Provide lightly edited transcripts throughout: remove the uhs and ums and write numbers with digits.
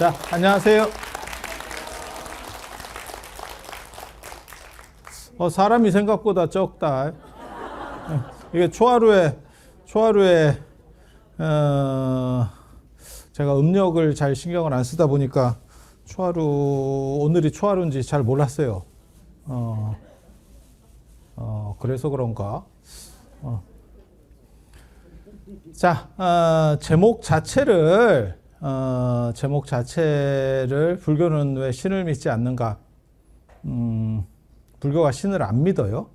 자, 안녕하세요. 사람이 생각보다 적다. 이게 초하루에 제가 음력을 잘 신경을 안 쓰다 보니까 오늘이 초하루인지 잘 몰랐어요. 그래서 그런가. 자, 제목 자체를 불교는 왜 신을 믿지 않는가? 불교가 신을 안 믿어요?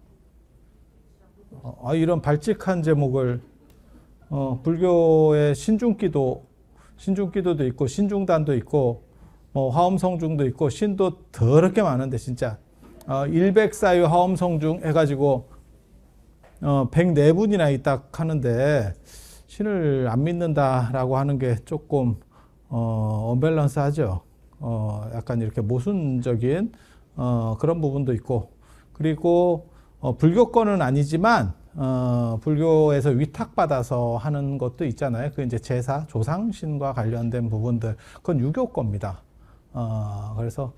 이런 발칙한 제목을, 불교의 신중기도도 있고, 신중단도 있고, 화엄성중도 있고, 신도 더럽게 많은데, 진짜. 일백사유 화엄성중 해가지고, 104분이나 있다 하는데, 신을 안 믿는다라고 하는 게 조금, 언밸런스 하죠. 약간 이렇게 모순적인, 그런 부분도 있고, 그리고, 불교권은 아니지만, 불교에서 위탁받아서 하는 것도 있잖아요. 그 이제 제사, 조상신과 관련된 부분들. 그건 유교권입니다. 그래서,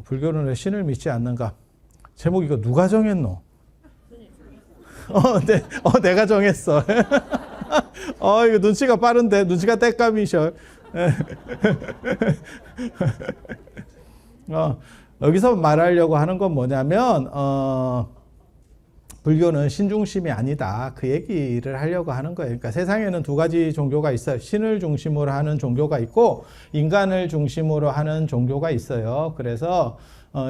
불교는 왜 신을 믿지 않는가? 제목 이거 누가 정했노? 내가 정했어. 이거 눈치가 빠른데, 눈치가 떼감이셔. 여기서 말하려고 하는 건 뭐냐면, 불교는 신중심이 아니다. 그 얘기를 하려고 하는 거예요. 그러니까 세상에는 두 가지 종교가 있어요. 신을 중심으로 하는 종교가 있고, 인간을 중심으로 하는 종교가 있어요. 그래서,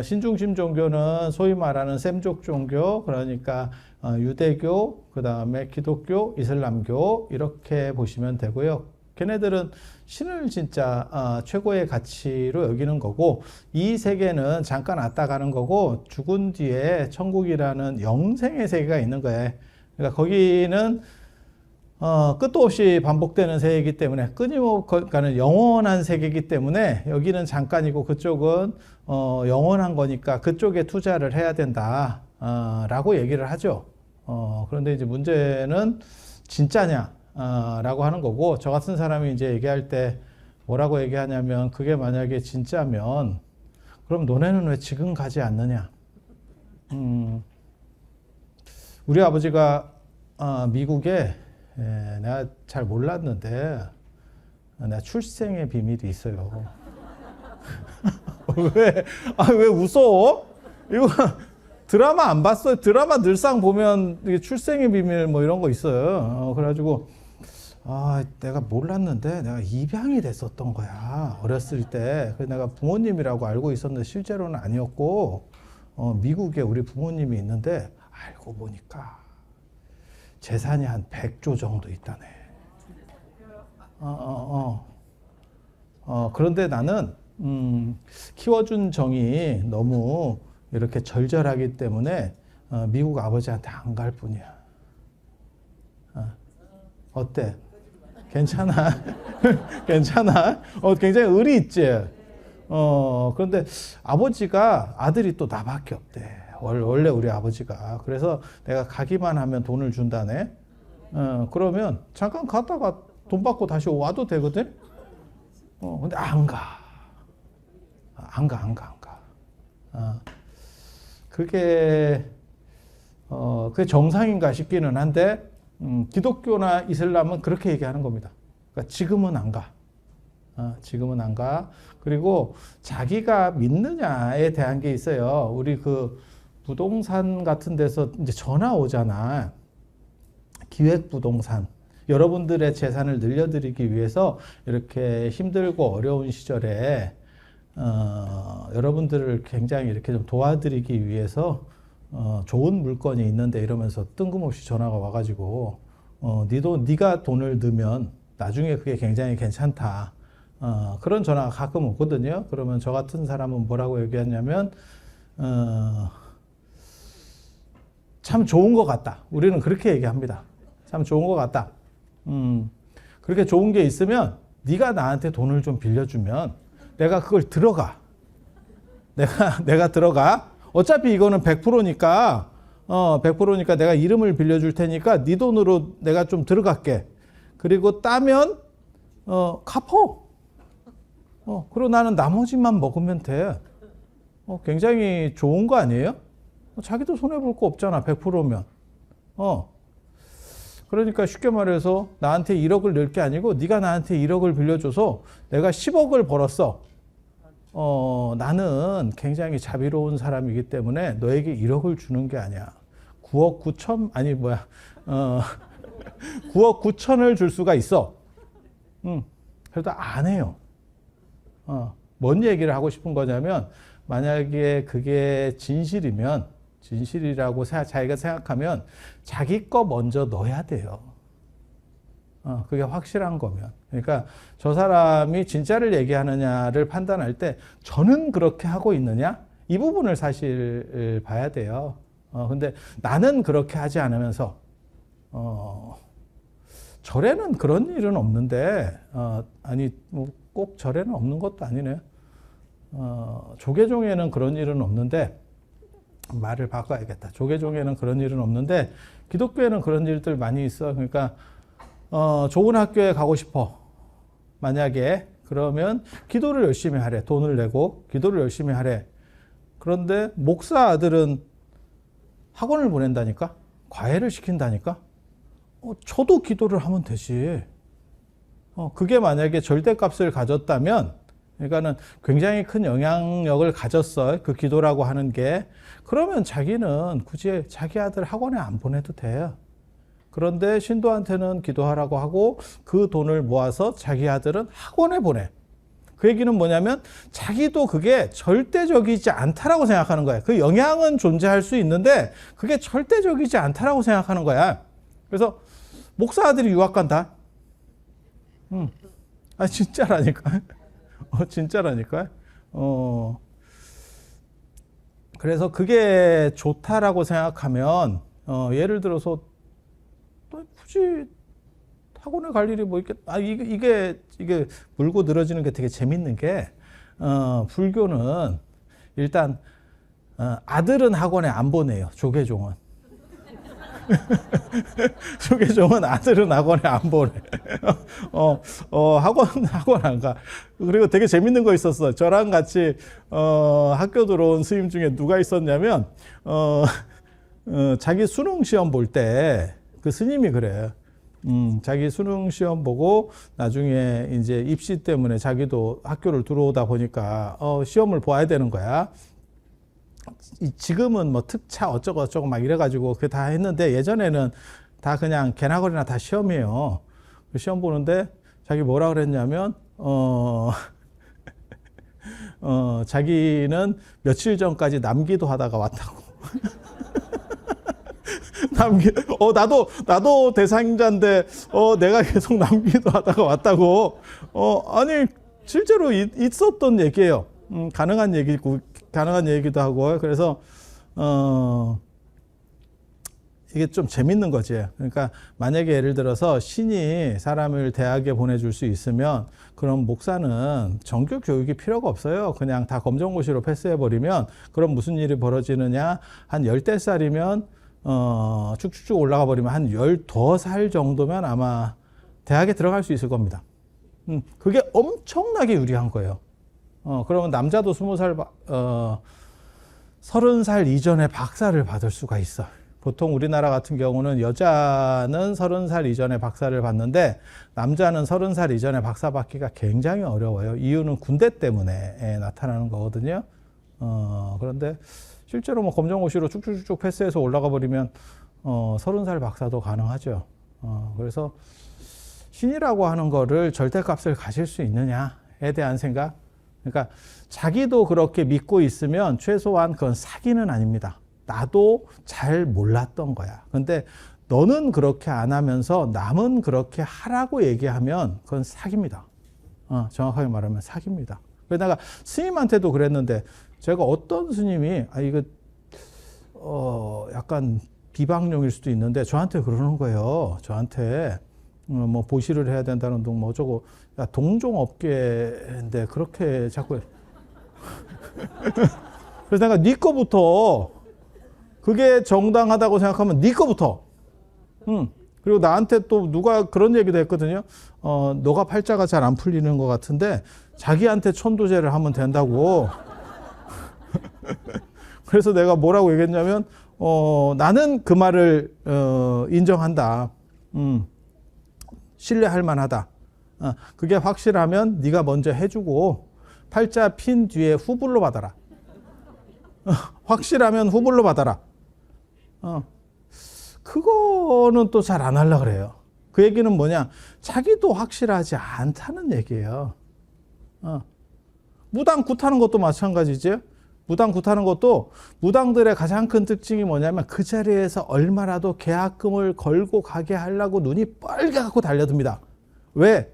신중심 종교는 소위 말하는 셈족 종교, 그러니까, 유대교, 그 다음에 기독교, 이슬람교, 이렇게 보시면 되고요. 걔네들은 신을 진짜 최고의 가치로 여기는 거고, 이 세계는 잠깐 왔다 가는 거고, 죽은 뒤에 천국이라는 영생의 세계가 있는 거예요. 그러니까 거기는 끝도 없이 반복되는 세계이기 때문에, 끊임없이 영원한 세계이기 때문에, 여기는 잠깐이고 그쪽은 영원한 거니까 그쪽에 투자를 해야 된다 라고 얘기를 하죠. 그런데 이제 문제는 진짜냐 라고 하는 거고, 저 같은 사람이 이제 얘기할 때 뭐라고 얘기하냐면, 그게 만약에 진짜면 그럼 너네는 왜 지금 가지 않느냐. 우리 아버지가 미국에 내가 잘 몰랐는데 내가 출생의 비밀이 있어요. 왜 웃어? 이거 드라마 안 봤어요? 드라마 늘상 보면 이게 출생의 비밀 뭐 이런 거 있어요. 그래가지고 내가 몰랐는데 내가 입양이 됐었던 거야. 어렸을 때. 그래서 내가 부모님이라고 알고 있었는데 실제로는 아니었고, 미국에 우리 부모님이 있는데 알고 보니까 재산이 한 100조 정도 있다네. 그런데 나는 키워준 정이 너무 이렇게 절절하기 때문에 미국 아버지한테 안 갈 뿐이야. 어때? 괜찮아? 괜찮아? 굉장히 의리 있지? 그런데 아버지가 아들이 또 나밖에 없대. 원래 우리 아버지가. 그래서 내가 가기만 하면 돈을 준다네? 그러면 잠깐 갔다가 돈 받고 다시 와도 되거든? 근데 안 가. 안 가. 그게 정상인가 싶기는 한데, 기독교나 이슬람은 그렇게 얘기하는 겁니다. 그러니까 지금은 안 가. 지금은 안 가. 그리고 자기가 믿느냐에 대한 게 있어요. 우리 그 부동산 같은 데서 이제 전화 오잖아. 기획부동산. 여러분들의 재산을 늘려드리기 위해서 이렇게 힘들고 어려운 시절에 여러분들을 굉장히 이렇게 좀 도와드리기 위해서 좋은 물건이 있는데 이러면서 뜬금없이 전화가 와가지고 네가 돈을 넣으면 나중에 그게 굉장히 괜찮다. 그런 전화가 가끔 오거든요. 그러면 저 같은 사람은 뭐라고 얘기하냐면 참 좋은 것 같다. 우리는 그렇게 얘기합니다. 참 좋은 것 같다. 그렇게 좋은 게 있으면 네가 나한테 돈을 좀 빌려주면 내가 그걸 들어가. 내가 들어가. 어차피 이거는 100%니까 100%니까 내가 이름을 빌려줄 테니까 네 돈으로 내가 좀 들어갈게. 그리고 따면 갚어. 그리고 나는 나머지만 먹으면 돼. 굉장히 좋은 거 아니에요? 자기도 손해볼 거 없잖아, 100%면. 그러니까 쉽게 말해서 나한테 1억을 낼 게 아니고 네가 나한테 1억을 빌려줘서 내가 10억을 벌었어. 나는 굉장히 자비로운 사람이기 때문에 너에게 1억을 주는 게 아니야. 9억 9천? 아니, 9억 9천을 줄 수가 있어. 그래도 안 해요. 뭔 얘기를 하고 싶은 거냐면, 만약에 그게 진실이라고 자기가 생각하면 자기 거 먼저 넣어야 돼요. 그게 확실한 거면. 그러니까 저 사람이 진짜를 얘기하느냐를 판단할 때 저는 그렇게 하고 있느냐? 이 부분을 사실 봐야 돼요. 근데 나는 그렇게 하지 않으면서, 절에는 그런 일은 없는데, 아니, 뭐 꼭 절에는 없는 것도 아니네. 조계종에는 그런 일은 없는데, 말을 바꿔야겠다. 조계종에는 그런 일은 없는데, 기독교에는 그런 일들 많이 있어. 그러니까, 좋은 학교에 가고 싶어. 만약에, 그러면 기도를 열심히 하래. 돈을 내고, 기도를 열심히 하래. 그런데, 목사 아들은 학원을 보낸다니까? 과외를 시킨다니까? 저도 기도를 하면 되지. 그게 만약에 절대값을 가졌다면, 그러니까는 굉장히 큰 영향력을 가졌어. 그 기도라고 하는 게. 그러면 자기는 굳이 자기 아들 학원에 안 보내도 돼요. 그런데 신도한테는 기도하라고 하고 그 돈을 모아서 자기 아들은 학원에 보내. 그 얘기는 뭐냐면 자기도 그게 절대적이지 않다라고 생각하는 거야. 그 영향은 존재할 수 있는데 그게 절대적이지 않다라고 생각하는 거야. 그래서 목사 아들이 유학 간다. 진짜라니까. 진짜라니까. 그래서 그게 좋다라고 생각하면, 예를 들어서, 굳이 학원에 갈 일이 뭐 이게 물고 늘어지는 게 되게 재밌는 게, 불교는 일단, 아들은 학원에 안 보내요. 조계종은. 조계종은 아들은 학원에 안 보내. 학원 안 가. 그리고 되게 재밌는 거 있었어. 저랑 같이, 학교 들어온 스님 중에 누가 있었냐면, 자기 수능 시험 볼 때, 그 스님이 그래요. 자기 수능 시험 보고 나중에 이제 입시 때문에 자기도 학교를 들어오다 보니까, 시험을 봐야 되는 거야. 지금은 뭐 특차 어쩌고 막 이래가지고 그게 다 했는데 예전에는 다 그냥 개나거리나 다 시험이에요. 시험 보는데 자기 뭐라 그랬냐면 자기는 며칠 전까지 남기도 하다가 왔다고. 나도 대상자인데 내가 계속 남기도 하다가 왔다고. 아니 실제로 있었던 얘기예요. 가능한 얘기도 하고. 그래서 이게 좀 재밌는 거지. 그러니까 만약에 예를 들어서 신이 사람을 대학에 보내줄 수 있으면 그럼 목사는 정규 교육이 필요가 없어요. 그냥 다 검정고시로 패스해버리면 그럼 무슨 일이 벌어지느냐. 한 10대살이면 쭉쭉쭉 올라가 버리면 한 12살 정도면 아마 대학에 들어갈 수 있을 겁니다. 그게 엄청나게 유리한 거예요. 그러면 남자도 30살 이전에 박사를 받을 수가 있어. 보통 우리나라 같은 경우는 여자는 30살 이전에 박사를 받는데 남자는 30살 이전에 박사 받기가 굉장히 어려워요. 이유는 군대 때문에 나타나는 거거든요. 그런데 실제로 뭐 검정고시로 쭉쭉쭉 패스해서 올라가 버리면 30살 박사도 가능하죠. 그래서 신이라고 하는 거를 절대값을 가질 수 있느냐에 대한 생각. 그러니까 자기도 그렇게 믿고 있으면 최소한 그건 사기는 아닙니다. 나도 잘 몰랐던 거야. 근데 너는 그렇게 안 하면서 남은 그렇게 하라고 얘기하면 그건 사기입니다. 정확하게 말하면 사기입니다. 그래서 내가 스님한테도 그랬는데 제가 어떤 스님이 이거 약간 비방용일 수도 있는데 저한테 그러는 거예요. 저한테 뭐 보시를 해야 된다는 둥 뭐 저거 야 동종업계인데 그렇게 자꾸 그래서 내가 네 거부터 그게 정당하다고 생각하면 네 거부터 그리고 나한테 또 누가 그런 얘기도 했거든요. 너가 팔자가 잘 안 풀리는 것 같은데 자기한테 천도제를 하면 된다고. 그래서 내가 뭐라고 얘기했냐면 나는 그 말을 인정한다. 신뢰할 만하다. 그게 확실하면 네가 먼저 해주고 팔자 핀 뒤에 후불로 받아라. 확실하면 후불로 받아라. 그거는 또 잘 안 하려고 그래요. 그 얘기는 뭐냐? 자기도 확실하지 않다는 얘기예요. 무당 굿하는 것도 마찬가지죠. 무당 굿하는 것도 무당들의 가장 큰 특징이 뭐냐면 그 자리에서 얼마라도 계약금을 걸고 가게 하려고 눈이 빨개갖고 달려듭니다. 왜?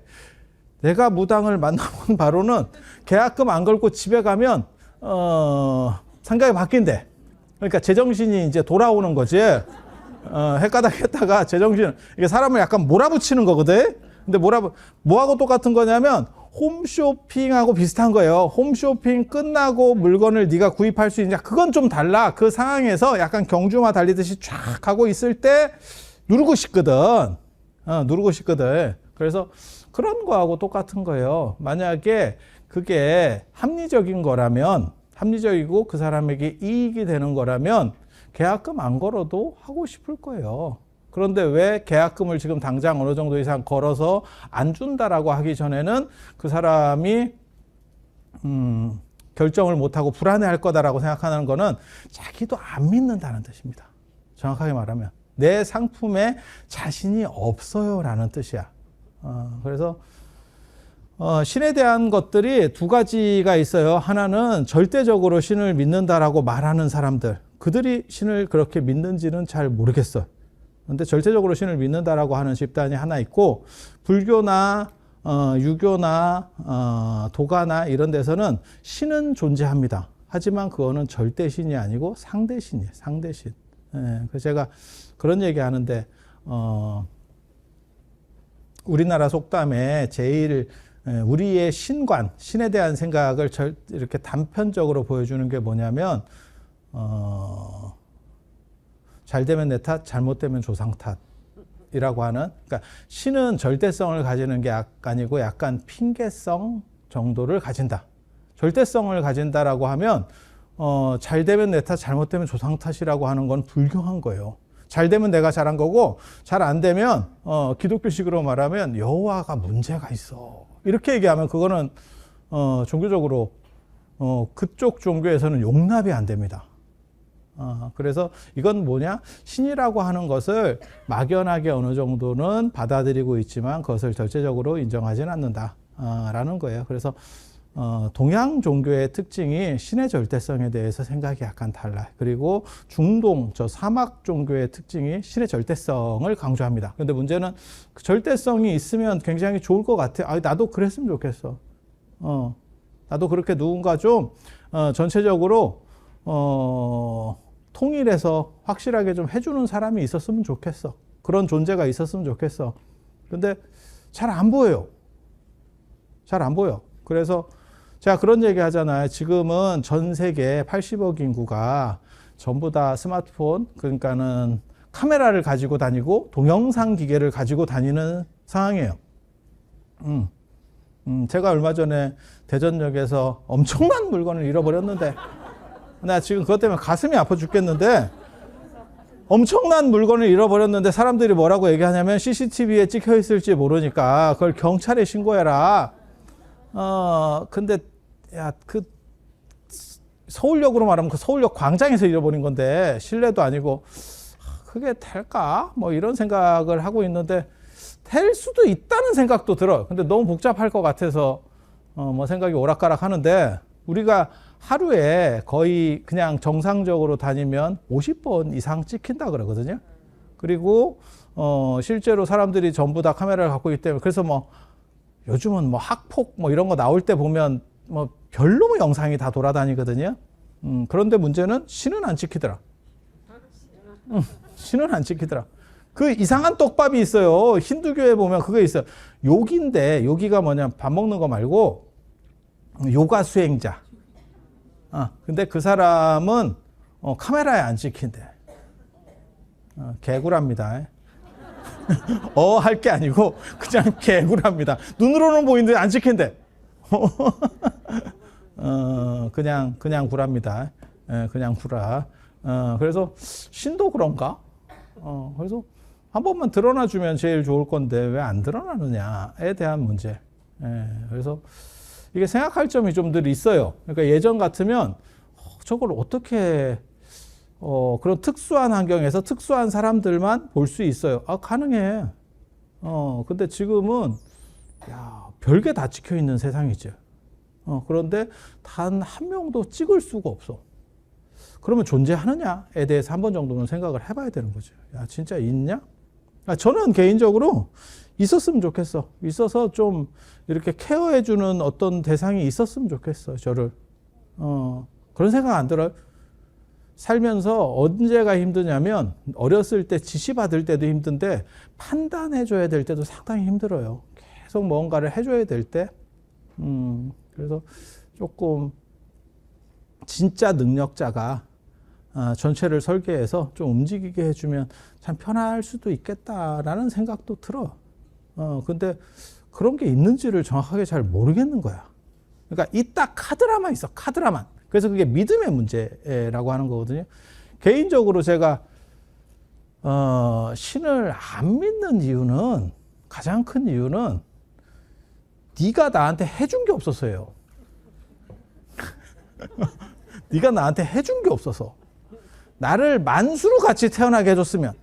내가 무당을 만나본 바로는 계약금 안 걸고 집에 가면 생각이 바뀐대. 그러니까 제정신이 이제 돌아오는 거지. 헷가닥 했다가 제정신, 이게 사람을 약간 몰아붙이는 거거든. 근데 뭐하고 똑같은 거냐면 홈쇼핑하고 비슷한 거예요. 홈쇼핑 끝나고 물건을 네가 구입할 수 있냐? 그건 좀 달라. 그 상황에서 약간 경주마 달리듯이 쫙 하고 있을 때 누르고 싶거든. 누르고 싶거든. 그래서 그런 거하고 똑같은 거예요. 만약에 그게 합리적인 거라면, 합리적이고 그 사람에게 이익이 되는 거라면 계약금 안 걸어도 하고 싶을 거예요. 그런데 왜 계약금을 지금 당장 어느 정도 이상 걸어서 안 준다라고 하기 전에는 그 사람이 결정을 못하고 불안해할 거다라고 생각하는 거는 자기도 안 믿는다는 뜻입니다. 정확하게 말하면 내 상품에 자신이 없어요라는 뜻이야. 그래서 신에 대한 것들이 두 가지가 있어요. 하나는 절대적으로 신을 믿는다라고 말하는 사람들, 그들이 신을 그렇게 믿는지는 잘 모르겠어요. 근데 절대적으로 신을 믿는다라고 하는 집단이 하나 있고, 불교나 유교나 도가나 이런 데서는 신은 존재합니다. 하지만 그거는 절대 신이 아니고 상대 신이에요. 상대 신. 그래서 제가 그런 얘기 하는데 우리나라 속담에 제일 우리의 신관, 신에 대한 생각을 이렇게 단편적으로 보여주는 게 뭐냐면 잘 되면 내 탓, 잘못되면 조상 탓이라고 하는, 그러니까 신은 절대성을 가지는 게 아니고 약간 핑계성 정도를 가진다. 절대성을 가진다라고 하면 잘 되면 내 탓, 잘못되면 조상 탓이라고 하는 건 불경한 거예요. 잘 되면 내가 잘한 거고, 잘 안 되면 기독교식으로 말하면 여호와가 문제가 있어. 이렇게 얘기하면 그거는 종교적으로 그쪽 종교에서는 용납이 안 됩니다. 그래서 이건 뭐냐? 신이라고 하는 것을 막연하게 어느 정도는 받아들이고 있지만 그것을 절대적으로 인정하지는 않는다 라는 거예요. 그래서 동양 종교의 특징이 신의 절대성에 대해서 생각이 약간 달라요. 그리고 중동, 사막 종교의 특징이 신의 절대성을 강조합니다. 그런데 문제는 그 절대성이 있으면 굉장히 좋을 것 같아. 나도 그랬으면 좋겠어. 나도 그렇게 누군가 좀 전체적으로 통일해서 확실하게 좀 해주는 사람이 있었으면 좋겠어. 그런 존재가 있었으면 좋겠어. 근데 잘 안 보여요. 잘 안 보여. 그래서 제가 그런 얘기 하잖아요. 지금은 전 세계 80억 인구가 전부 다 스마트폰, 그러니까는 카메라를 가지고 다니고 동영상 기계를 가지고 다니는 상황이에요. 제가 얼마 전에 대전역에서 엄청난 물건을 잃어버렸는데, 나 지금 그것 때문에 가슴이 아파 죽겠는데, 엄청난 물건을 잃어버렸는데 사람들이 뭐라고 얘기하냐면 CCTV에 찍혀 있을지 모르니까 그걸 경찰에 신고해라. 근데 그 서울역으로 말하면 그 서울역 광장에서 잃어버린 건데 실내도 아니고 그게 될까? 뭐 이런 생각을 하고 있는데 될 수도 있다는 생각도 들어요. 근데 너무 복잡할 것 같아서 뭐 생각이 오락가락 하는데, 우리가 하루에 거의 그냥 정상적으로 다니면 50번 이상 찍힌다 그러거든요. 그리고 실제로 사람들이 전부 다 카메라를 갖고 있기 때문에, 그래서 뭐 요즘은 뭐 학폭 뭐 이런 거 나올 때 보면 뭐 별로 영상이 다 돌아다니거든요. 그런데 문제는 신은 안 찍히더라. 신은 안 찍히더라. 그 이상한 떡밥이 있어요. 힌두교에 보면 그거 있어요. 요기인데, 요기가 뭐냐, 밥 먹는 거 말고 요가 수행자. 근데 그 사람은 카메라에 안 찍힌대. 개구랍니다. 할 게 아니고 그냥 개구라입니다. 눈으로는 보이는데 안 찍힌대. 그냥 구랍니다. 그냥 구라. 그래서 신도 그런가? 그래서 한 번만 드러나주면 제일 좋을 건데 왜 안 드러나느냐에 대한 문제. 그래서 이게 생각할 점이 좀 늘 있어요. 그러니까 예전 같으면 저걸 어떻게 그런 특수한 환경에서 특수한 사람들만 볼 수 있어요. 가능해. 근데 지금은 별게 다 찍혀 있는 세상이죠. 그런데 단 한 명도 찍을 수가 없어. 그러면 존재하느냐에 대해서 한 번 정도는 생각을 해봐야 되는 거죠. 진짜 있냐? 저는 개인적으로 있었으면 좋겠어. 있어서 좀 이렇게 케어해주는 어떤 대상이 있었으면 좋겠어, 저를. 그런 생각 안 들어요? 살면서 언제가 힘드냐면 어렸을 때 지시받을 때도 힘든데 판단해줘야 될 때도 상당히 힘들어요. 계속 뭔가를 해줘야 될 때. 그래서 조금 진짜 능력자가 전체를 설계해서 좀 움직이게 해주면 참 편할 수도 있겠다라는 생각도 들어. 근데 그런 게 있는지를 정확하게 잘 모르겠는 거야. 그러니까 있다 카드라만 있어, 카드라만. 그래서 그게 믿음의 문제라고 하는 거거든요. 개인적으로 제가 신을 안 믿는 이유는, 가장 큰 이유는 네가 나한테 해준 게 없어서예요. 네가 나한테 해준 게 없어서. 나를 만수로 같이 태어나게 해줬으면,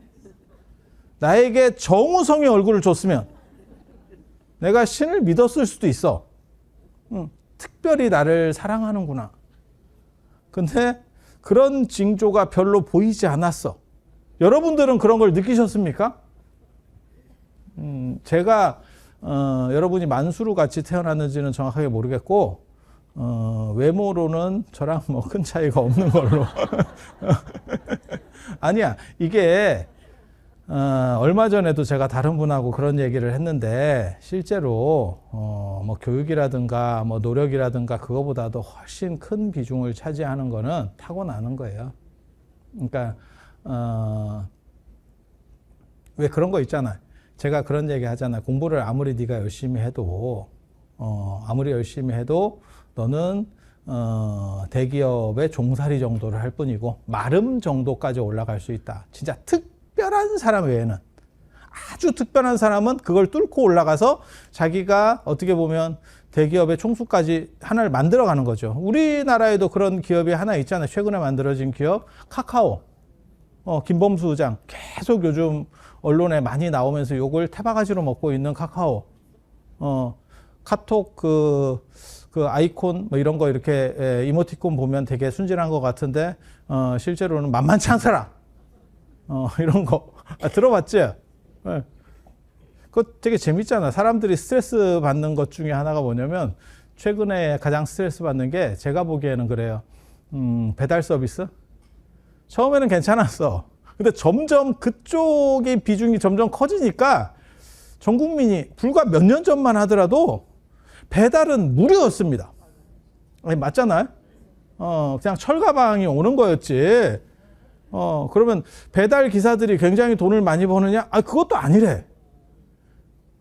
나에게 정우성의 얼굴을 줬으면 내가 신을 믿었을 수도 있어. 특별히 나를 사랑하는구나. 근데 그런 징조가 별로 보이지 않았어. 여러분들은 그런 걸 느끼셨습니까? 제가 여러분이 만수로 같이 태어났는지는 정확하게 모르겠고, 외모로는 저랑 뭐 큰 차이가 없는 걸로. 아니야, 이게 얼마 전에도 제가 다른 분하고 그런 얘기를 했는데, 실제로 뭐 교육이라든가 뭐 노력이라든가 그거보다도 훨씬 큰 비중을 차지하는 거는 타고나는 거예요. 그러니까 왜 그런 거 있잖아요. 제가 그런 얘기 하잖아요. 공부를 아무리 네가 열심히 해도 너는 대기업의 종사리 정도를 할 뿐이고 마름 정도까지 올라갈 수 있다. 진짜 특별한 사람 외에는, 아주 특별한 사람은 그걸 뚫고 올라가서 자기가 어떻게 보면 대기업의 총수까지 하나를 만들어가는 거죠. 우리나라에도 그런 기업이 하나 있잖아요. 최근에 만들어진 기업, 카카오. 김범수 의장 계속 요즘 언론에 많이 나오면서 욕을 태바가지로 먹고 있는 카카오. 카톡 그 아이콘 뭐 이런 거 이렇게 이모티콘 보면 되게 순진한 것 같은데 실제로는 만만치 않더라. 이런 거 들어봤지? 네. 그거 되게 재밌잖아. 사람들이 스트레스 받는 것 중에 하나가 뭐냐면, 최근에 가장 스트레스 받는 게 제가 보기에는 그래요. 배달 서비스? 처음에는 괜찮았어. 근데 점점 그쪽의 비중이 점점 커지니까 전 국민이 불과 몇 년 전만 하더라도 배달은 무료였습니다. 아니, 맞잖아요? 그냥 철가방이 오는 거였지. 그러면 배달 기사들이 굉장히 돈을 많이 버느냐? 그것도 아니래.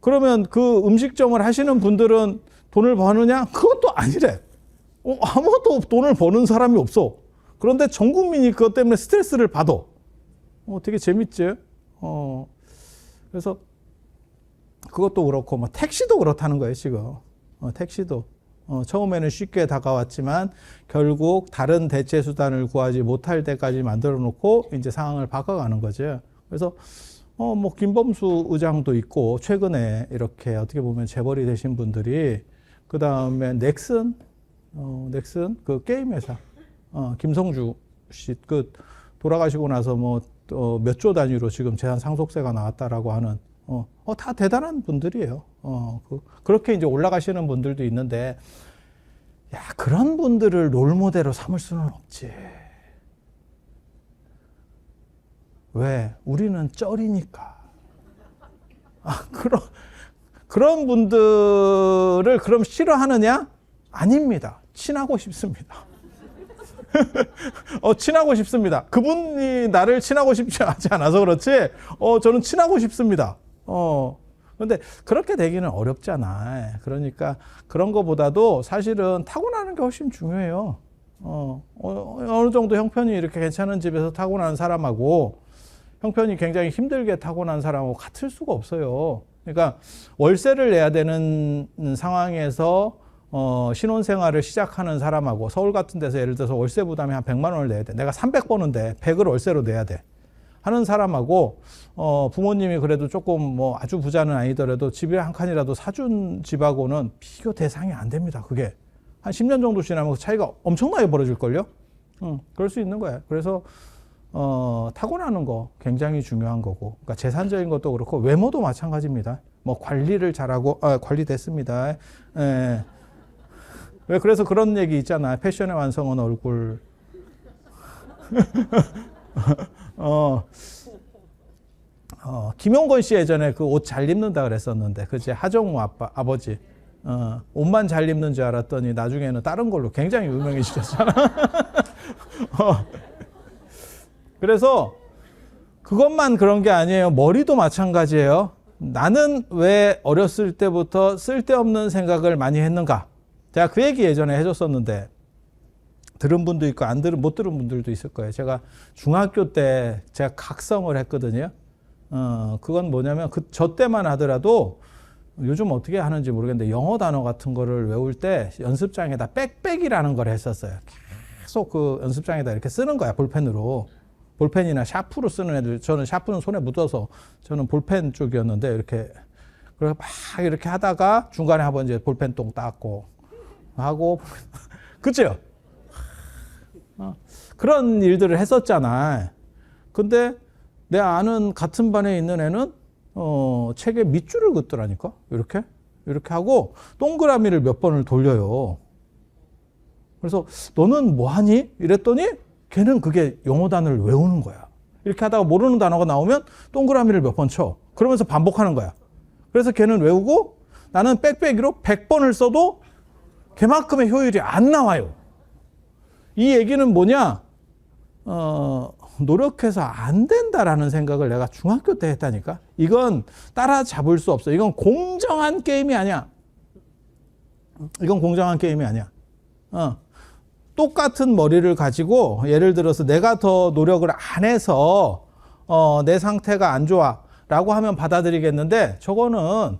그러면 그 음식점을 하시는 분들은 돈을 버느냐? 그것도 아니래. 아무것도 돈을 버는 사람이 없어. 그런데 전 국민이 그것 때문에 스트레스를 받아. 되게 재밌지? 그래서 그것도 그렇고, 뭐 택시도 그렇다는 거예요, 지금. 택시도. 처음에는 쉽게 다가왔지만 결국 다른 대체 수단을 구하지 못할 때까지 만들어 놓고 이제 상황을 바꿔가는 거죠. 그래서 뭐 김범수 의장도 있고, 최근에 이렇게 어떻게 보면 재벌이 되신 분들이, 그 다음에 넥슨 그 게임 회사 김성주 씨 그 돌아가시고 나서 뭐 몇 조 단위로 지금 재산 상속세가 나왔다라고 하는 다 대단한 분들이에요. 그렇게 이제 올라가시는 분들도 있는데, 그런 분들을 롤모델로 삼을 수는 없지. 왜? 우리는 쩔이니까. 그런 분들을 그럼 싫어하느냐? 아닙니다. 친하고 싶습니다. 친하고 싶습니다. 그분이 나를 친하고 싶지 않아서 그렇지, 저는 친하고 싶습니다. 근데 그렇게 되기는 어렵잖아. 그러니까 그런 거보다도 사실은 타고나는 게 훨씬 중요해요. 어느 정도 형편이 이렇게 괜찮은 집에서 타고난 사람하고 형편이 굉장히 힘들게 타고난 사람하고 같을 수가 없어요. 그러니까 월세를 내야 되는 상황에서 신혼생활을 시작하는 사람하고 서울 같은 데서 예를 들어서 월세 부담이 한 100만 원을 내야 돼. 내가 300 버는데 100을 월세로 내야 돼. 하는 사람하고 부모님이 그래도 조금 뭐 아주 부자는 아니더라도 집에 한 칸이라도 사준 집하고는 비교 대상이 안 됩니다. 그게 한 10년 정도 지나면 그 차이가 엄청나게 벌어질걸요. 그럴 수 있는 거예요. 그래서 타고나는 거 굉장히 중요한 거고, 그러니까 재산적인 것도 그렇고 외모도 마찬가지입니다. 뭐 관리를 잘하고 관리됐습니다. 예. 왜 그래서 그런 얘기 있잖아. 패션의 완성은 얼굴. 김용건 씨 예전에 그 옷 잘 입는다 그랬었는데, 그치? 하정우 아버지. 옷만 잘 입는 줄 알았더니 나중에는 다른 걸로 굉장히 유명해지셨잖아. 그래서 그것만 그런 게 아니에요. 머리도 마찬가지예요. 나는 왜 어렸을 때부터 쓸데없는 생각을 많이 했는가? 제가 그 얘기 예전에 해줬었는데, 들은 분도 있고 못 들은 분들도 있을 거예요. 제가 중학교 때 제가 각성을 했거든요. 그건 뭐냐면 저 때만 하더라도 요즘 어떻게 하는지 모르겠는데 영어 단어 같은 거를 외울 때 연습장에다 빽빽이라는 걸 했었어요. 계속 그 연습장에다 이렇게 쓰는 거야, 볼펜으로. 볼펜이나 샤프로 쓰는 애들, 저는 샤프는 손에 묻어서 저는 볼펜 쪽이었는데 이렇게 그래서 막 이렇게 하다가 중간에 한번 이제 볼펜 똥 닦고 하고 그죠? 그런 일들을 했었잖아. 근데 내 아는 같은 반에 있는 애는 책에 밑줄을 긋더라니까. 이렇게 하고 동그라미를 몇 번을 돌려요. 그래서 너는 뭐 하니? 이랬더니 걔는 그게 영어 단어를 외우는 거야. 이렇게 하다가 모르는 단어가 나오면 동그라미를 몇 번 쳐. 그러면서 반복하는 거야. 그래서 걔는 외우고 나는 빽빽이로 100번을 써도 걔만큼의 효율이 안 나와요. 이 얘기는 뭐냐? 노력해서 안 된다라는 생각을 내가 중학교 때 했다니까. 이건 따라잡을 수 없어. 이건 공정한 게임이 아니야. 이건 공정한 게임이 아니야. 똑같은 머리를 가지고 예를 들어서 내가 더 노력을 안 해서 내 상태가 안 좋아 라고 하면 받아들이겠는데, 저거는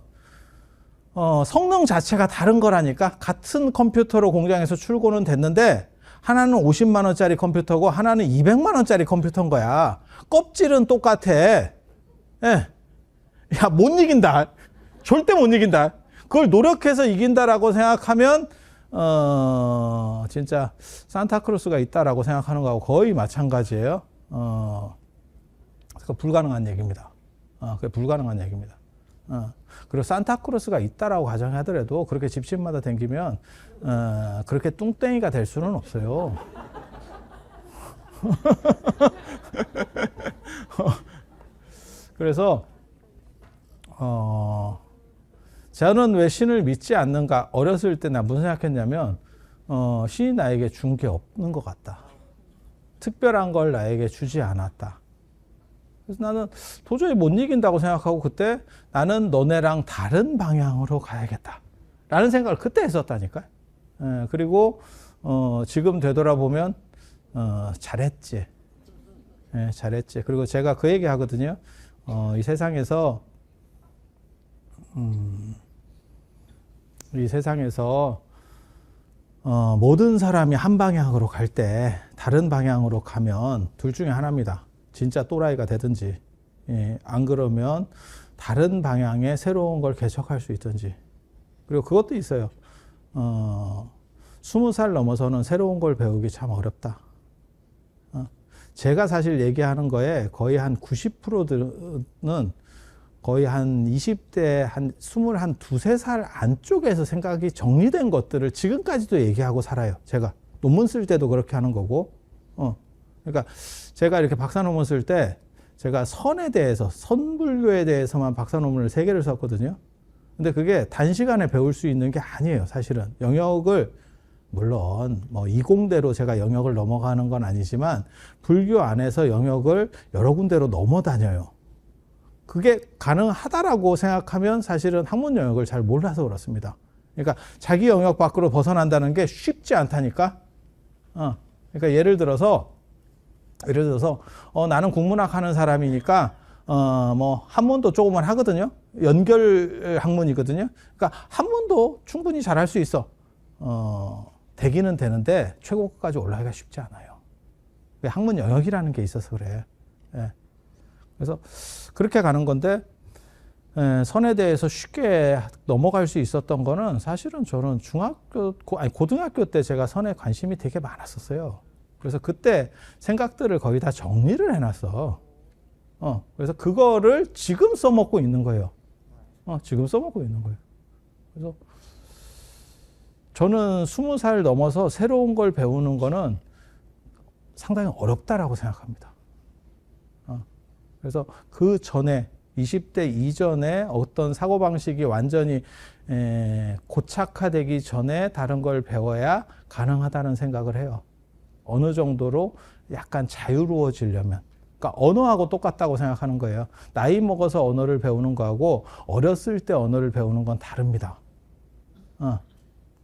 성능 자체가 다른 거라니까. 같은 컴퓨터로 공장에서 출고는 됐는데 하나는 50만 원짜리 컴퓨터고 하나는 200만 원짜리 컴퓨터인 거야. 껍질은 똑같아. 예. 야, 못 이긴다. 절대 못 이긴다. 그걸 노력해서 이긴다라고 생각하면 진짜 산타크로스가 있다라고 생각하는 거하고 거의 마찬가지예요. 그러니까 불가능한 얘기입니다. 그게 불가능한 얘기입니다. 그리고 산타크로스가 있다라고 가정하더라도 그렇게 집집마다 댕기면 그렇게 뚱땡이가 될 수는 없어요. 그래서 저는 왜 신을 믿지 않는가? 어렸을 때 나 무슨 생각했냐면 신이 나에게 준 게 없는 것 같다. 특별한 걸 나에게 주지 않았다. 그래서 나는 도저히 못 이긴다고 생각하고 그때 나는 너네랑 다른 방향으로 가야겠다 라는 생각을 그때 했었다니까. 그리고 지금 되돌아보면 잘했지. 잘했지. 그리고 제가 그 얘기 하거든요. 이 세상에서 모든 사람이 한 방향으로 갈 때 다른 방향으로 가면 둘 중에 하나입니다. 진짜 또라이가 되든지, 안 그러면 다른 방향의 새로운 걸 개척할 수 있든지. 그리고 그것도 있어요. 20살 넘어서는 새로운 걸 배우기 참 어렵다. 제가 사실 얘기하는 거에 거의 한 90%는 거의 한 20대, 한 23살 안쪽에서 생각이 정리된 것들을 지금까지도 얘기하고 살아요. 제가 논문 쓸 때도 그렇게 하는 거고. 그러니까 제가 이렇게 박사 논문 쓸 때 제가 선에 대해서, 선불교에 대해서만 박사 논문을 3개를 썼거든요. 근데 그게 단시간에 배울 수 있는 게 아니에요, 사실은. 영역을, 물론 뭐 이공대로 제가 영역을 넘어가는 건 아니지만 불교 안에서 영역을 여러 군데로 넘어다녀요. 그게 가능하다라고 생각하면 사실은 학문 영역을 잘 몰라서 그렇습니다. 그러니까 자기 영역 밖으로 벗어난다는 게 쉽지 않다니까. 그러니까 예를 들어서 나는 국문학 하는 사람이니까 뭐 한문도 조금만 하거든요. 연결 학문이거든요. 그러니까 한문도 충분히 잘할 수 있어. 되기는 되는데 최고까지 올라가기가 쉽지 않아요. 학문 영역이라는 게 있어서 그래. 예. 그래서 그렇게 가는 건데 선에 대해서 쉽게 넘어갈 수 있었던 거는 사실은 저는 고등학교 때 제가 선에 관심이 되게 많았었어요. 그래서 그때 생각들을 거의 다 정리를 해놨어. 그래서 그거를 지금 써먹고 있는 거예요. 지금 써먹고 있는 거예요. 그래서 저는 20살 넘어서 새로운 걸 배우는 거는 상당히 어렵다라고 생각합니다. 그래서 그 전에 20대 이전에 어떤 사고방식이 완전히 고착화되기 전에 다른 걸 배워야 가능하다는 생각을 해요. 어느 정도로 약간 자유로워지려면. 그러니까 언어하고 똑같다고 생각하는 거예요. 나이 먹어서 언어를 배우는 거하고 어렸을 때 언어를 배우는 건 다릅니다.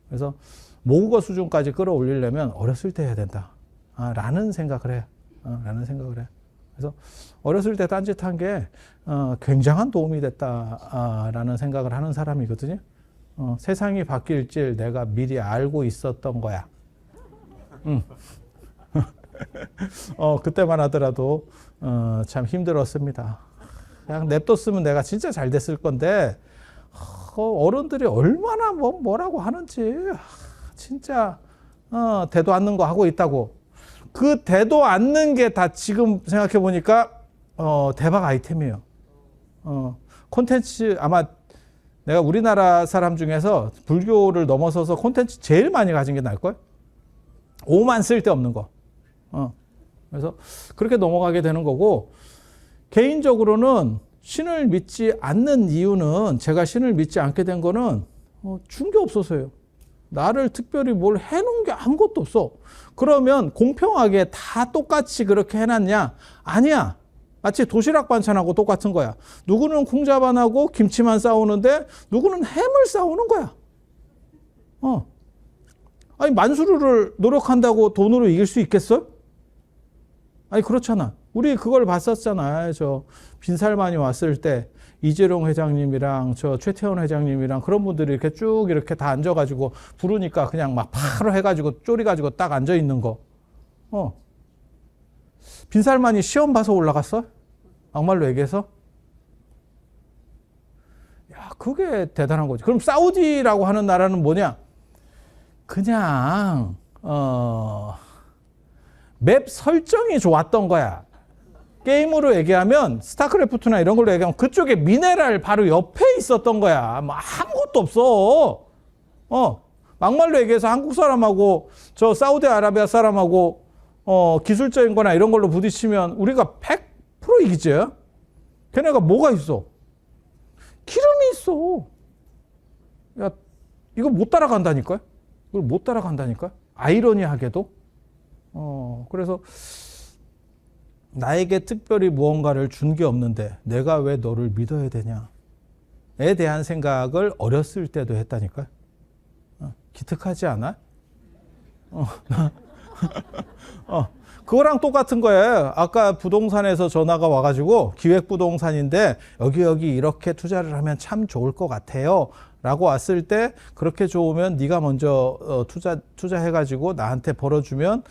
그래서 모국어 수준까지 끌어올리려면 어렸을 때 해야 된다. 라는 생각을 해요. 그래서 어렸을 때 딴짓한 게 굉장한 도움이 됐다라는 생각을 하는 사람이거든요. 세상이 바뀔 줄 내가 미리 알고 있었던 거야. 그때만 하더라도 참 힘들었습니다. 그냥 냅뒀으면 내가 진짜 잘 됐을 건데 어른들이 얼마나 뭐라고 하는지 진짜 대도 않는 거 하고 있다고. 그 대도 않는 게 다 지금 생각해 보니까 대박 아이템이에요. 콘텐츠 아마 내가 우리나라 사람 중에서 불교를 넘어서서 콘텐츠 제일 많이 가진 게 나을걸? 오만 쓸데없는 거. 그래서 그렇게 넘어가게 되는 거고, 개인적으로는 신을 믿지 않는 이유는, 제가 신을 믿지 않게 된 거는 준 게 없어서요. 나를 특별히 뭘 해놓은 게 아무것도 없어. 그러면 공평하게 다 똑같이 그렇게 해놨냐? 아니야. 마치 도시락 반찬하고 똑같은 거야. 누구는 콩자반하고 김치만 싸우는데 누구는 햄을 싸우는 거야. 아니 만수르를 노력한다고 돈으로 이길 수 있겠어? 아니 그렇잖아. 우리 그걸 봤었잖아요. 저 빈살만이 왔을 때 이재룡 회장님이랑 저 최태원 회장님이랑 그런 분들이 이렇게 쭉 이렇게 다 앉아가지고 부르니까 그냥 막 바로 해가지고 쪼리가지고 딱 앉아 있는 거. 빈살만이 시험 봐서 올라갔어? 막말로 얘기해서? 야, 그게 대단한 거지. 그럼 사우디라고 하는 나라는 뭐냐? 그냥 맵 설정이 좋았던 거야. 게임으로 얘기하면 스타크래프트나 이런 걸로 얘기하면 그쪽에 미네랄 바로 옆에 있었던 거야. 뭐 아무것도 없어. 막말로 얘기해서 한국 사람하고 저 사우디아라비아 사람하고 기술적인 거나 이런 걸로 부딪히면 우리가 100% 이기지. 걔네가 뭐가 있어? 기름이 있어. 야, 이거 못 따라간다니까? 이걸 못 따라간다니까? 아이러니하게도. 그래서 나에게 특별히 무언가를 준 게 없는데 내가 왜 너를 믿어야 되냐에 대한 생각을 어렸을 때도 했다니까. 기특하지 않아? 그거랑 똑같은 거예요. 아까 부동산에서 전화가 와가지고 기획부동산인데 여기 이렇게 투자를 하면 참 좋을 것 같아요 라고 왔을 때 그렇게 좋으면 네가 먼저 투자해가지고 나한테 벌어주면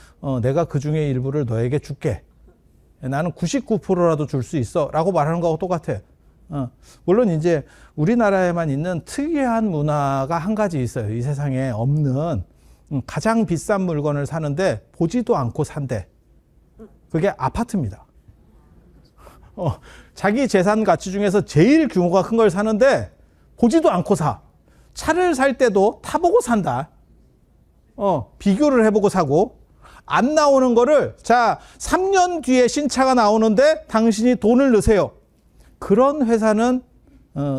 내가 그 중에 일부를 너에게 줄게. 나는 99%라도 줄 수 있어 라고 말하는 거하고 똑같아. 물론 이제 우리나라에만 있는 특이한 문화가 한 가지 있어요. 이 세상에 없는. 가장 비싼 물건을 사는데 보지도 않고 산대. 그게 아파트입니다. 자기 재산 가치 중에서 제일 규모가 큰 걸 사는데 보지도 않고 사. 차를 살 때도 타보고 산다. 비교를 해보고 사고. 안 나오는 거를 자 3년 뒤에 신차가 나오는데 당신이 돈을 넣으세요. 그런 회사는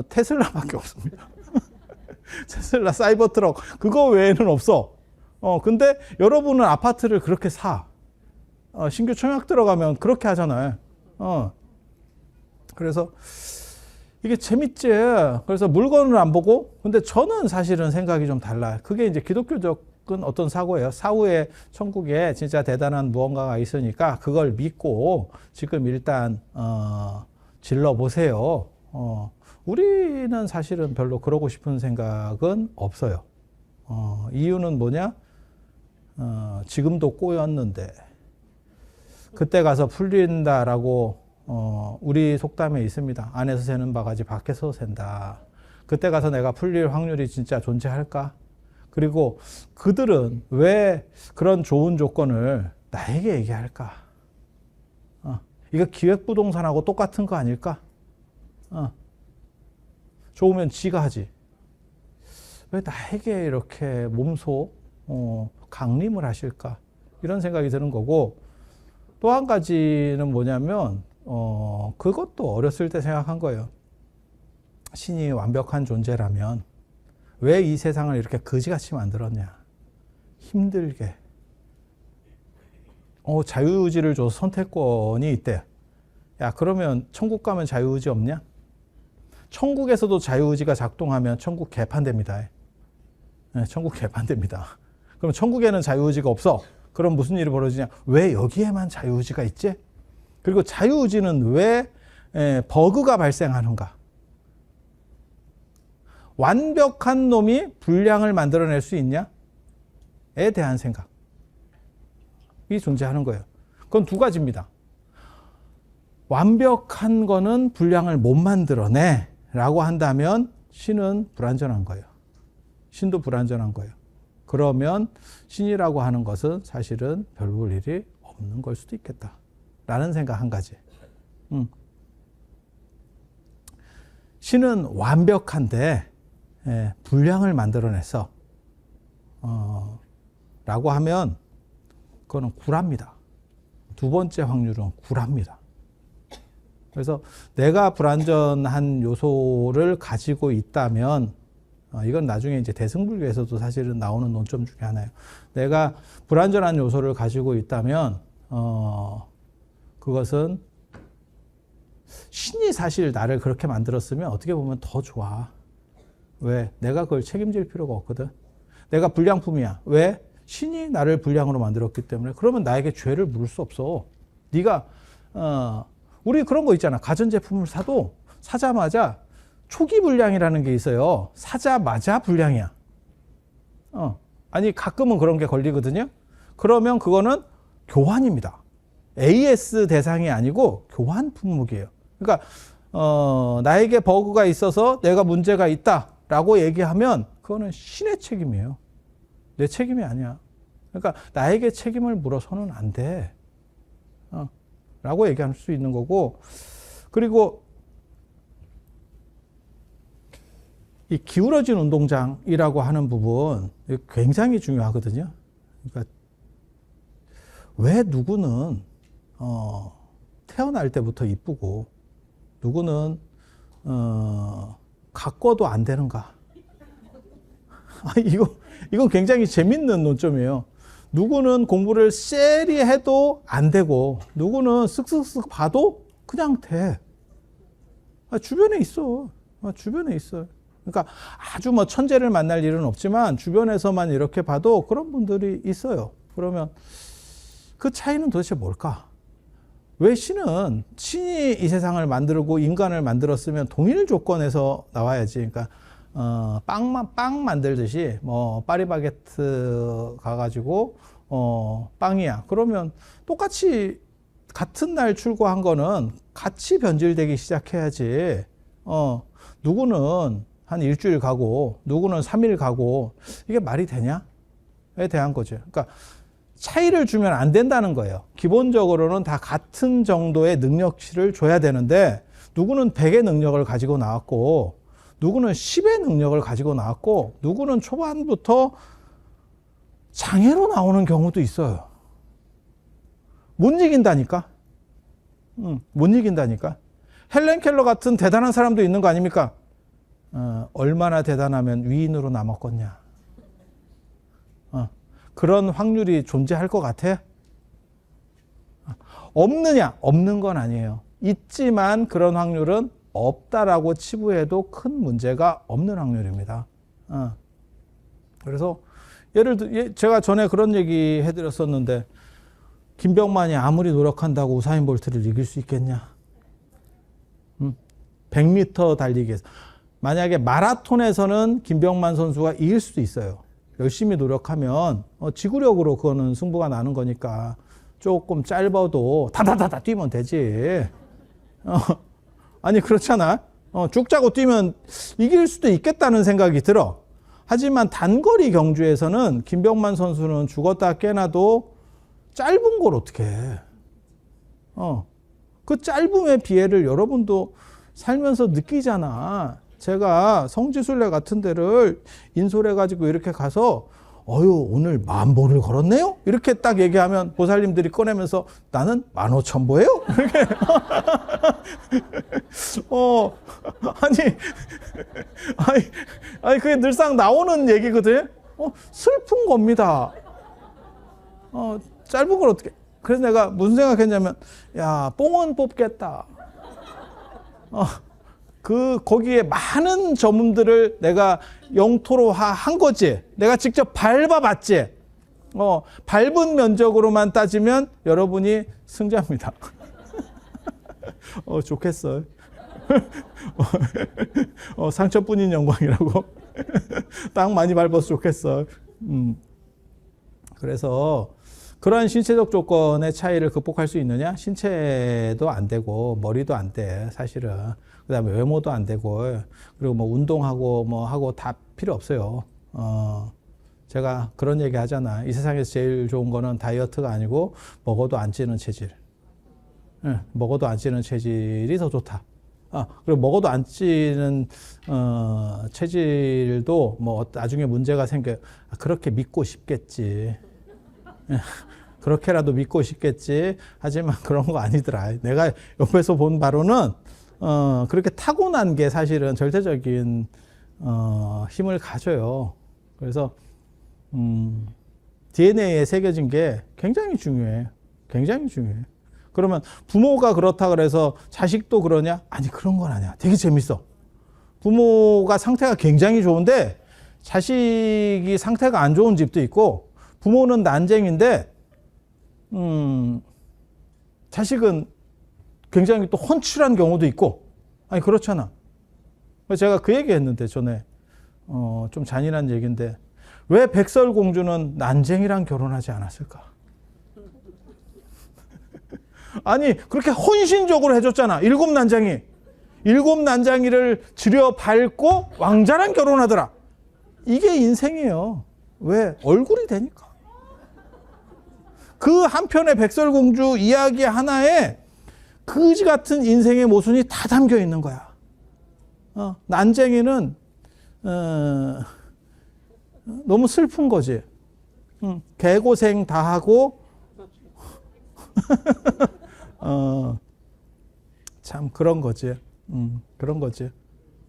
테슬라밖에 없습니다. 테슬라 사이버트럭 그거 외에는 없어. 근데 여러분은 아파트를 그렇게 사. 신규 청약 들어가면 그렇게 하잖아요. 그래서 이게 재밌지. 그래서 물건을 안 보고, 근데 저는 사실은 생각이 좀 달라요. 그게 이제 기독교적인 어떤 사고예요. 사후에 천국에 진짜 대단한 무언가가 있으니까 그걸 믿고 지금 일단, 질러보세요. 우리는 사실은 별로 그러고 싶은 생각은 없어요. 이유는 뭐냐? 지금도 꼬였는데, 그때 가서 풀린다라고 우리 속담에 있습니다. 안에서 새는 바가지 밖에서 샌다. 그때 가서 내가 풀릴 확률이 진짜 존재할까? 그리고 그들은 왜 그런 좋은 조건을 나에게 얘기할까? 이거 기획부동산하고 똑같은 거 아닐까? 좋으면 지가 하지. 왜 나에게 이렇게 몸소 강림을 하실까? 이런 생각이 드는 거고, 또 한 가지는 뭐냐면 그것도 어렸을 때 생각한 거예요. 신이 완벽한 존재라면 왜 이 세상을 이렇게 거지같이 만들었냐. 힘들게. 자유의지를 줘서 선택권이 있대. 야, 그러면 천국 가면 자유의지 없냐? 천국에서도 자유의지가 작동하면 천국 개판됩니다. 네, 천국 개판됩니다. 그럼 천국에는 자유의지가 없어. 그럼 무슨 일이 벌어지냐? 왜 여기에만 자유의지가 있지? 그리고 자유의지는 왜 버그가 발생하는가? 완벽한 놈이 불량을 만들어낼 수 있냐? 에 대한 생각이 존재하는 거예요. 그건 두 가지입니다. 완벽한 거는 불량을 못 만들어내 라고 한다면 신은 불완전한 거예요. 신도 불완전한 거예요. 그러면 신이라고 하는 것은 사실은 별 볼 일이 없는 걸 수도 있겠다 라는 생각 한 가지. 신은 완벽한데 불량을 만들어내서 라고 하면 그거는 구랍니다. 두 번째 확률은 구랍니다. 그래서 내가 불완전한 요소를 가지고 있다면, 이건 나중에 이제 대승불교에서도 사실은 나오는 논점 중에 하나예요. 내가 불완전한 요소를 가지고 있다면, 그것은 신이 사실 나를 그렇게 만들었으면 어떻게 보면 더 좋아. 왜? 내가 그걸 책임질 필요가 없거든. 내가 불량품이야. 왜? 신이 나를 불량으로 만들었기 때문에. 그러면 나에게 죄를 물을 수 없어. 네가 우리 그런 거 있잖아. 가전제품을 사도 사자마자 초기 불량이라는 게 있어요. 사자마자 불량이야. 아니 가끔은 그런 게 걸리거든요. 그러면 그거는 교환입니다. AS 대상이 아니고 교환 품목이에요. 그러니까 나에게 버그가 있어서 내가 문제가 있다라고 얘기하면 그거는 신의 책임이에요. 내 책임이 아니야. 그러니까 나에게 책임을 물어서는 안 돼. 라고 얘기할 수 있는 거고, 그리고 이 기울어진 운동장이라고 하는 부분 굉장히 중요하거든요. 그러니까 왜 누구는 태어날 때부터 이쁘고 누구는 가꿔도 안 되는가? 이건 굉장히 재밌는 논점이에요. 누구는 공부를 쎄리 해도 안 되고 누구는 쓱쓱쓱 봐도 그냥 돼. 주변에 있어. 주변에 있어. 그러니까 아주 뭐 천재를 만날 일은 없지만 주변에서만 이렇게 봐도 그런 분들이 있어요. 그러면 그 차이는 도대체 뭘까? 왜 신이 이 세상을 만들고 인간을 만들었으면 동일 조건에서 나와야지. 그러니까 빵 만들듯이 뭐 파리바게트 가가지고 빵이야. 그러면 똑같이 같은 날 출고한 거는 같이 변질되기 시작해야지. 누구는 한 일주일 가고 누구는 3일 가고 이게 말이 되냐?에 대한 거죠. 그러니까 차이를 주면 안 된다는 거예요. 기본적으로는 다 같은 정도의 능력치를 줘야 되는데 누구는 100의 능력을 가지고 나왔고 누구는 10의 능력을 가지고 나왔고 누구는 초반부터 장애로 나오는 경우도 있어요. 못 이긴다니까. 못 이긴다니까. 헬렌 켈러 같은 대단한 사람도 있는 거 아닙니까? 얼마나 대단하면 위인으로 남았겠냐. 그런 확률이 존재할 것 같아? 없느냐? 없는 건 아니에요. 있지만 그런 확률은 없다라고 치부해도 큰 문제가 없는 확률입니다. 그래서 예를 들어 제가 전에 그런 얘기 해드렸었는데 김병만이 아무리 노력한다고 우사인 볼트를 이길 수 있겠냐? 100m 달리기에서 만약에 마라톤에서는 김병만 선수가 이길 수도 있어요. 열심히 노력하면 지구력으로 그거는 승부가 나는 거니까 조금 짧아도 다다다다 뛰면 되지. 아니 그렇잖아. 쭉 짜고 뛰면 이길 수도 있겠다는 생각이 들어. 하지만 단거리 경주에서는 김병만 선수는 죽었다 깨나도 짧은 걸 어떻게 해. 그 짧음의 비애를 여러분도 살면서 느끼잖아. 제가 성지순례 같은 데를 인솔해가지고 이렇게 가서 오늘 10,000보를 걸었네요? 이렇게 딱 얘기하면 보살님들이 꺼내면서 나는 15,000보예요? 이렇게. 아니, 그게 늘상 나오는 얘기거든? 슬픈 겁니다. 짧은 걸 어떻게. 그래서 내가 무슨 생각했냐면, 야, 뽕은 뽑겠다. 거기에 많은 점들을 내가 영토로 한 거지. 내가 직접 밟아봤지. 밟은 면적으로만 따지면 여러분이 승자입니다. 좋겠어. 상처뿐인 영광이라고. 땅 많이 밟아서 좋겠어. 그래서 그러한 신체적 조건의 차이를 극복할 수 있느냐? 신체도 안 되고 머리도 안 돼, 사실은. 그 다음에 외모도 안 되고, 그리고 뭐 운동하고 뭐 하고 다 필요 없어요. 제가 그런 얘기 하잖아. 이 세상에서 제일 좋은 거는 다이어트가 아니고 먹어도 안 찌는 체질. 먹어도 안 찌는 체질이 더 좋다. 그리고 먹어도 안 찌는 체질도 뭐 나중에 문제가 생겨. 그렇게 믿고 싶겠지. 그렇게라도 믿고 싶겠지. 하지만 그런 거 아니더라. 내가 옆에서 본 바로는 그렇게 타고난 게 사실은 절대적인 힘을 가져요. 그래서 DNA에 새겨진 게 굉장히 중요해. 굉장히 중요해. 그러면 부모가 그렇다 그래서 자식도 그러냐? 아니, 그런 건 아니야. 되게 재밌어. 부모가 상태가 굉장히 좋은데 자식이 상태가 안 좋은 집도 있고, 부모는 난쟁인데 자식은 굉장히 또 훤칠한 경우도 있고. 아니, 그렇잖아. 제가 그 얘기 했는데 전에 좀 잔인한 얘기인데, 왜 백설공주는 난쟁이랑 결혼하지 않았을까? 아니, 그렇게 헌신적으로 해줬잖아. 7난쟁이. 7난쟁이를 들여밟고 왕자랑 결혼하더라. 이게 인생이에요. 왜? 얼굴이 되니까. 그 한편의 백설공주 이야기 하나에 그지 같은 인생의 모순이 다 담겨 있는 거야. 난쟁이는 너무 슬픈 거지. 개고생 다 하고 참 그런 거지. 그런 거지.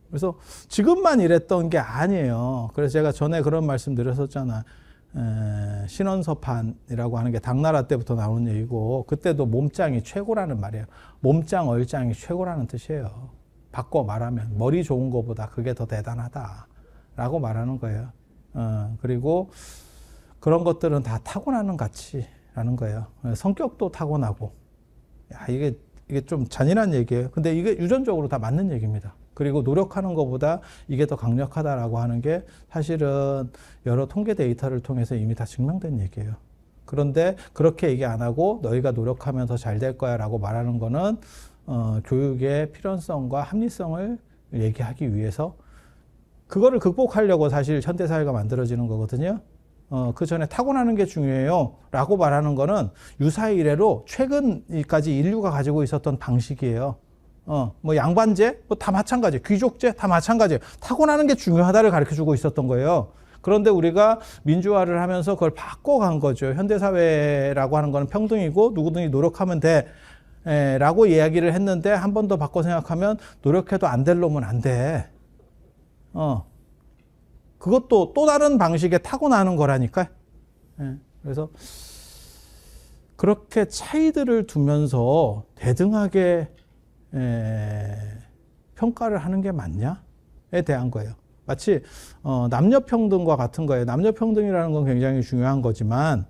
그래서 지금만 이랬던 게 아니에요. 그래서 제가 전에 그런 말씀 드렸었잖아. 신원서판이라고 하는 게 당나라 때부터 나오는 얘기고, 그때도 몸짱이 최고라는 말이에요. 몸짱, 얼짱이 최고라는 뜻이에요. 바꿔 말하면 머리 좋은 거보다 그게 더 대단하다라고 말하는 거예요. 그리고 그런 것들은 다 타고나는 가치라는 거예요. 성격도 타고나고. 야, 이게 좀 잔인한 얘기예요. 근데 이게 유전적으로 다 맞는 얘기입니다. 그리고 노력하는 것보다 이게 더 강력하다라고 하는 게 사실은 여러 통계 데이터를 통해서 이미 다 증명된 얘기예요. 그런데 그렇게 얘기 안 하고 너희가 노력하면 더 잘 될 거야 라고 말하는 거는 교육의 필연성과 합리성을 얘기하기 위해서, 그거를 극복하려고 사실 현대사회가 만들어지는 거거든요. 그 전에 타고나는 게 중요해요 라고 말하는 거는 유사의 이래로 최근까지 인류가 가지고 있었던 방식이에요. 뭐 양반제 뭐 다 마찬가지, 귀족제 다 마찬가지. 타고나는 게 중요하다를 가르쳐 주고 있었던 거예요. 그런데 우리가 민주화를 하면서 그걸 바꿔간 거죠. 현대사회라고 하는 거는 평등이고 누구든지 노력하면 돼 라고 이야기를 했는데, 한 번 더 바꿔 생각하면 노력해도 안 될 놈은 안 돼. 그것도 또 다른 방식의 타고나는 거라니까. 그래서 그렇게 차이들을 두면서 대등하게 평가를 하는 게 맞냐에 대한 거예요. 마치 남녀평등과 같은 거예요. 남녀평등이라는 건 굉장히 중요한 거지만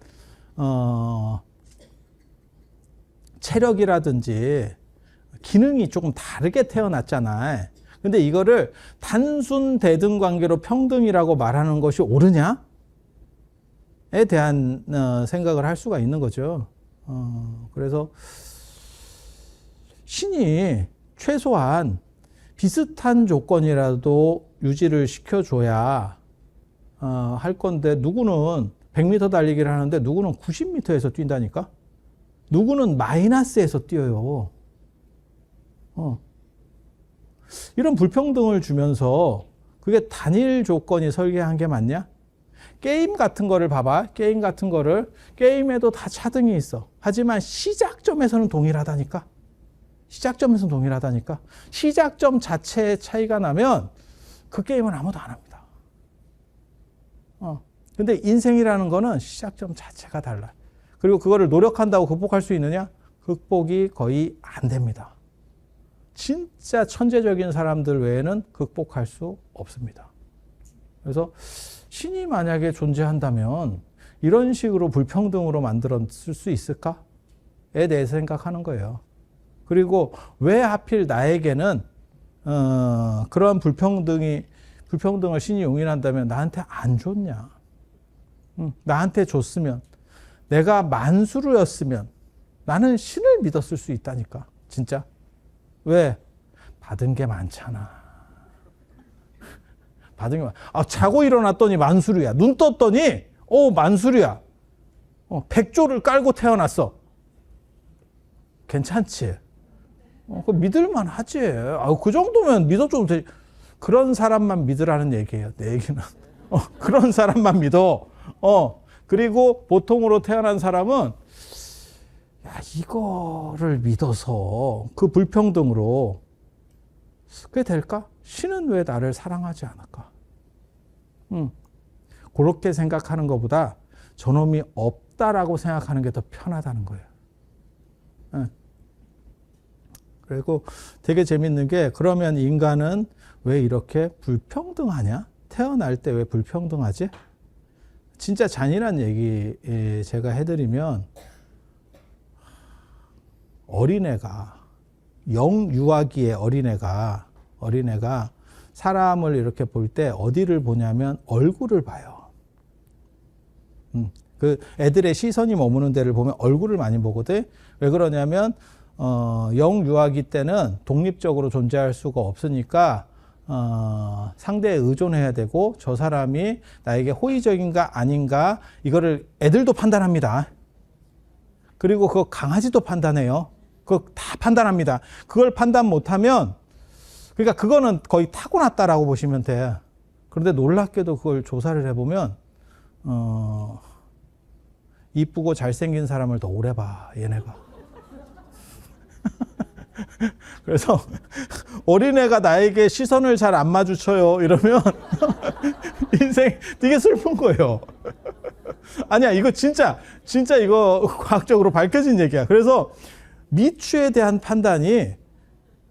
체력이라든지 기능이 조금 다르게 태어났잖아요. 근데 이거를 단순 대등 관계로 평등이라고 말하는 것이 옳으냐에 대한 생각을 할 수가 있는 거죠. 그래서 신이 최소한 비슷한 조건이라도 유지를 시켜줘야 할 건데, 누구는 100m 달리기를 하는데 누구는 90m에서 뛴다니까? 누구는 마이너스에서 뛰어요. 이런 불평등을 주면서 그게 단일 조건이 설계한 게 맞냐? 게임 같은 거를 봐봐. 게임 같은 거를, 게임에도 다 차등이 있어. 하지만 시작점에서는 동일하다니까. 시작점에서는 동일하다니까. 시작점 자체의 차이가 나면 그 게임은 아무도 안 합니다. 근데 인생이라는 거는 시작점 자체가 달라요. 그리고 그거를 노력한다고 극복할 수 있느냐? 극복이 거의 안 됩니다. 진짜 천재적인 사람들 외에는 극복할 수 없습니다. 그래서 신이 만약에 존재한다면 이런 식으로 불평등으로 만들었을 수 있을까에 대해서 생각하는 거예요. 그리고 왜 하필 나에게는 그러한 불평등을 신이 용인한다면 나한테 안 줬냐? 나한테 줬으면, 내가 만수르였으면 나는 신을 믿었을 수 있다니까. 진짜. 왜? 받은 게 많잖아. 받은 게 자고 일어났더니 만수르야. 눈 떴더니 만수르야. 100조를 깔고 태어났어. 괜찮지? 그 믿을만 하지. 그 정도면 믿어줘도 되지. 그런 사람만 믿으라는 얘기예요. 내 얘기는. 그런 사람만 믿어. 그리고 보통으로 태어난 사람은 이거를 믿어서 그 불평등으로 그게 될까? 신은 왜 나를 사랑하지 않을까? 그렇게 생각하는 것보다 저놈이 없다라고 생각하는 게 더 편하다는 거예요. 그리고 되게 재밌는 게, 그러면 인간은 왜 이렇게 불평등하냐? 태어날 때 왜 불평등하지? 진짜 잔인한 얘기 제가 해드리면, 어린애가, 영유아기의 어린애가 사람을 이렇게 볼 때 어디를 보냐면 얼굴을 봐요. 그 애들의 시선이 머무는 데를 보면 얼굴을 많이 보거든. 왜 그러냐면 영유아기 때는 독립적으로 존재할 수가 없으니까 상대에 의존해야 되고, 저 사람이 나에게 호의적인가 아닌가 이거를 애들도 판단합니다. 그리고 그 강아지도 판단해요. 그거 다 판단합니다. 그걸 판단 못하면, 그러니까 그거는 거의 타고났다라고 보시면 돼. 그런데 놀랍게도 그걸 조사를 해보면 이쁘고 잘생긴 사람을 더 오래 봐, 얘네가. 그래서 어린애가 나에게 시선을 잘 안 마주쳐요 이러면 인생 되게 슬픈 거예요. 아니야, 이거 진짜 이거 과학적으로 밝혀진 얘기야. 그래서 미추에 대한 판단이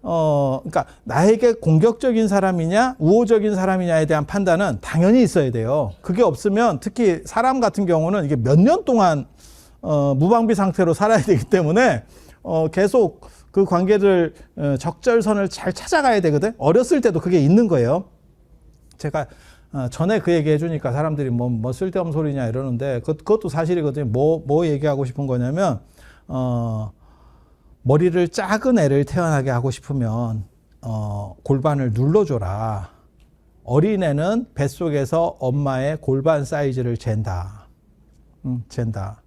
그러니까 나에게 공격적인 사람이냐 우호적인 사람이냐에 대한 판단은 당연히 있어야 돼요. 그게 없으면, 특히 사람 같은 경우는 이게 몇 년 동안 무방비 상태로 살아야 되기 때문에 계속 그 관계를 적절선을 잘 찾아가야 되거든. 어렸을 때도 그게 있는 거예요. 제가 전에 그 얘기 해주니까 사람들이 뭐 쓸데없는 소리냐 이러는데, 그것도 사실이거든요. 뭐 얘기하고 싶은 거냐면, 머리를 작은 애를 태어나게 하고 싶으면 골반을 눌러줘라. 어린애는 뱃속에서 엄마의 골반 사이즈를 잰다. 잰다.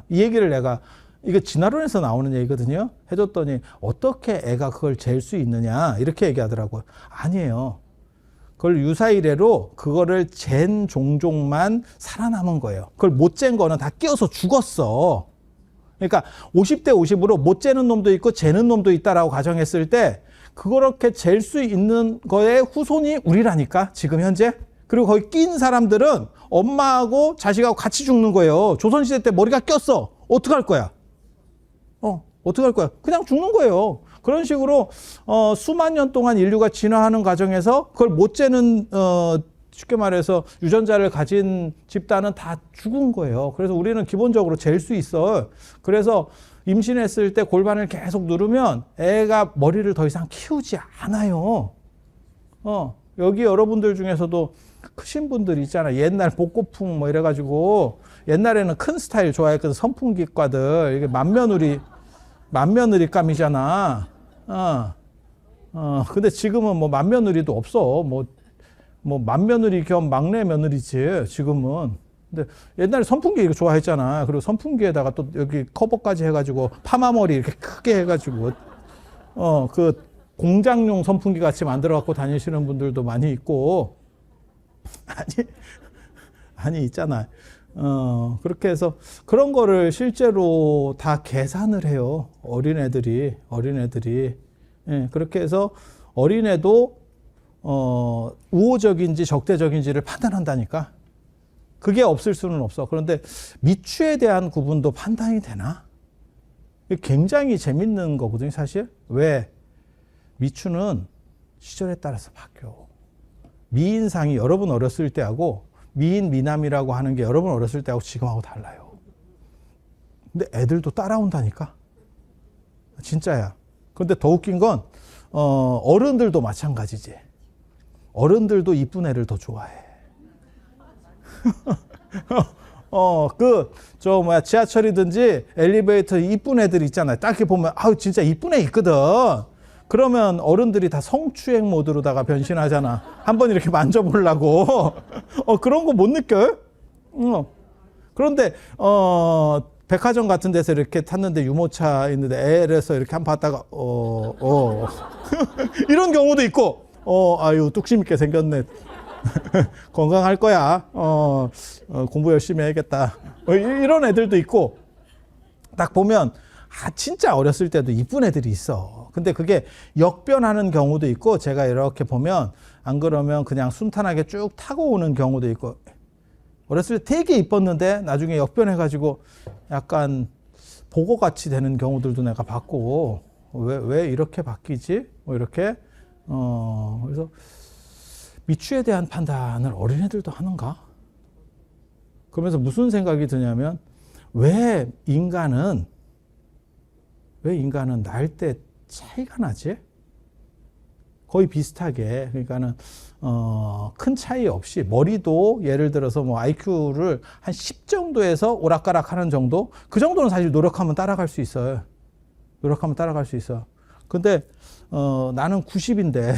이 얘기를 내가, 이거 진화론에서 나오는 얘기거든요. 해줬더니 어떻게 애가 그걸 잴 수 있느냐 이렇게 얘기하더라고요. 아니에요. 그걸 유사이래로 그거를 잰 종족만 살아남은 거예요. 그걸 못 잰 거는 다 끼어서 죽었어. 그러니까 50대 50으로 못 재는 놈도 있고 재는 놈도 있다라고 가정했을 때, 그렇게 잴 수 있는 거의 후손이 우리라니까, 지금 현재. 그리고 거기 낀 사람들은 엄마하고 자식하고 같이 죽는 거예요. 조선시대 때 머리가 꼈어. 어떡할 거야? 어떡할 거야? 그냥 죽는 거예요. 그런 식으로 수만 년 동안 인류가 진화하는 과정에서 그걸 못 재는 쉽게 말해서 유전자를 가진 집단은 다 죽은 거예요. 그래서 우리는 기본적으로 잴 수 있어. 그래서 임신했을 때 골반을 계속 누르면 애가 머리를 더 이상 키우지 않아요. 여기 여러분들 중에서도 크신 분들 있잖아. 옛날 복고풍 뭐 이래가지고 옛날에는 큰 스타일 좋아했거든. 선풍기과들. 이게 맏며느리감이잖아. 근데 지금은 뭐 맏며느리도 없어. 뭐 맏며느리 겸 막내 며느리지 지금은. 근데 옛날에 선풍기 이거 좋아했잖아. 그리고 선풍기에다가 또 여기 커버까지 해가지고 파마머리 이렇게 크게 해가지고 그 공장용 선풍기 같이 만들어 갖고 다니시는 분들도 많이 있고 아니 있잖아. 그렇게 해서 그런 거를 실제로 다 계산을 해요. 어린애들이. 예, 그렇게 해서 어린애도 우호적인지 적대적인지를 판단한다니까. 그게 없을 수는 없어. 그런데 미추에 대한 구분도 판단이 되나? 굉장히 재밌는 거거든요, 사실. 왜? 미추는 시절에 따라서 바뀌어. 미인상이 여러분 어렸을 때하고 미인, 미남이라고 하는 게 여러분 어렸을 때하고 지금하고 달라요. 근데 애들도 따라온다니까. 진짜야. 근데 더 웃긴 건 어른들도 마찬가지지. 어른들도 이쁜 애를 더 좋아해. 지하철이든지 엘리베이터 이쁜 애들 있잖아요. 딱 이렇게 보면, 진짜 이쁜 애 있거든. 그러면 어른들이 다 성추행 모드로다가 변신하잖아. 한번 이렇게 만져보려고. 그런 거 못 느껴요? 그런데, 백화점 같은 데서 이렇게 탔는데 유모차 있는데 애에서 이렇게 한번 봤다가, 이런 경우도 있고, 아유, 뚝심 있게 생겼네. 건강할 거야. 공부 열심히 해야겠다. 이런 애들도 있고, 딱 보면, 진짜 어렸을 때도 이쁜 애들이 있어. 근데 그게 역변하는 경우도 있고, 제가 이렇게 보면, 안 그러면 그냥 순탄하게 쭉 타고 오는 경우도 있고, 어렸을 때 되게 이뻤는데, 나중에 역변해가지고, 약간 보고같이 되는 경우들도 내가 봤고, 왜 이렇게 바뀌지? 뭐 이렇게. 그래서, 미추에 대한 판단을 어린애들도 하는가? 그러면서 무슨 생각이 드냐면, 왜 인간은 날 때 차이가 나지? 거의 비슷하게. 그러니까는, 큰 차이 없이, 머리도 예를 들어서 뭐 IQ를 한 10 정도에서 오락가락 하는 정도? 그 정도는 사실 노력하면 따라갈 수 있어요. 근데, 나는 90인데,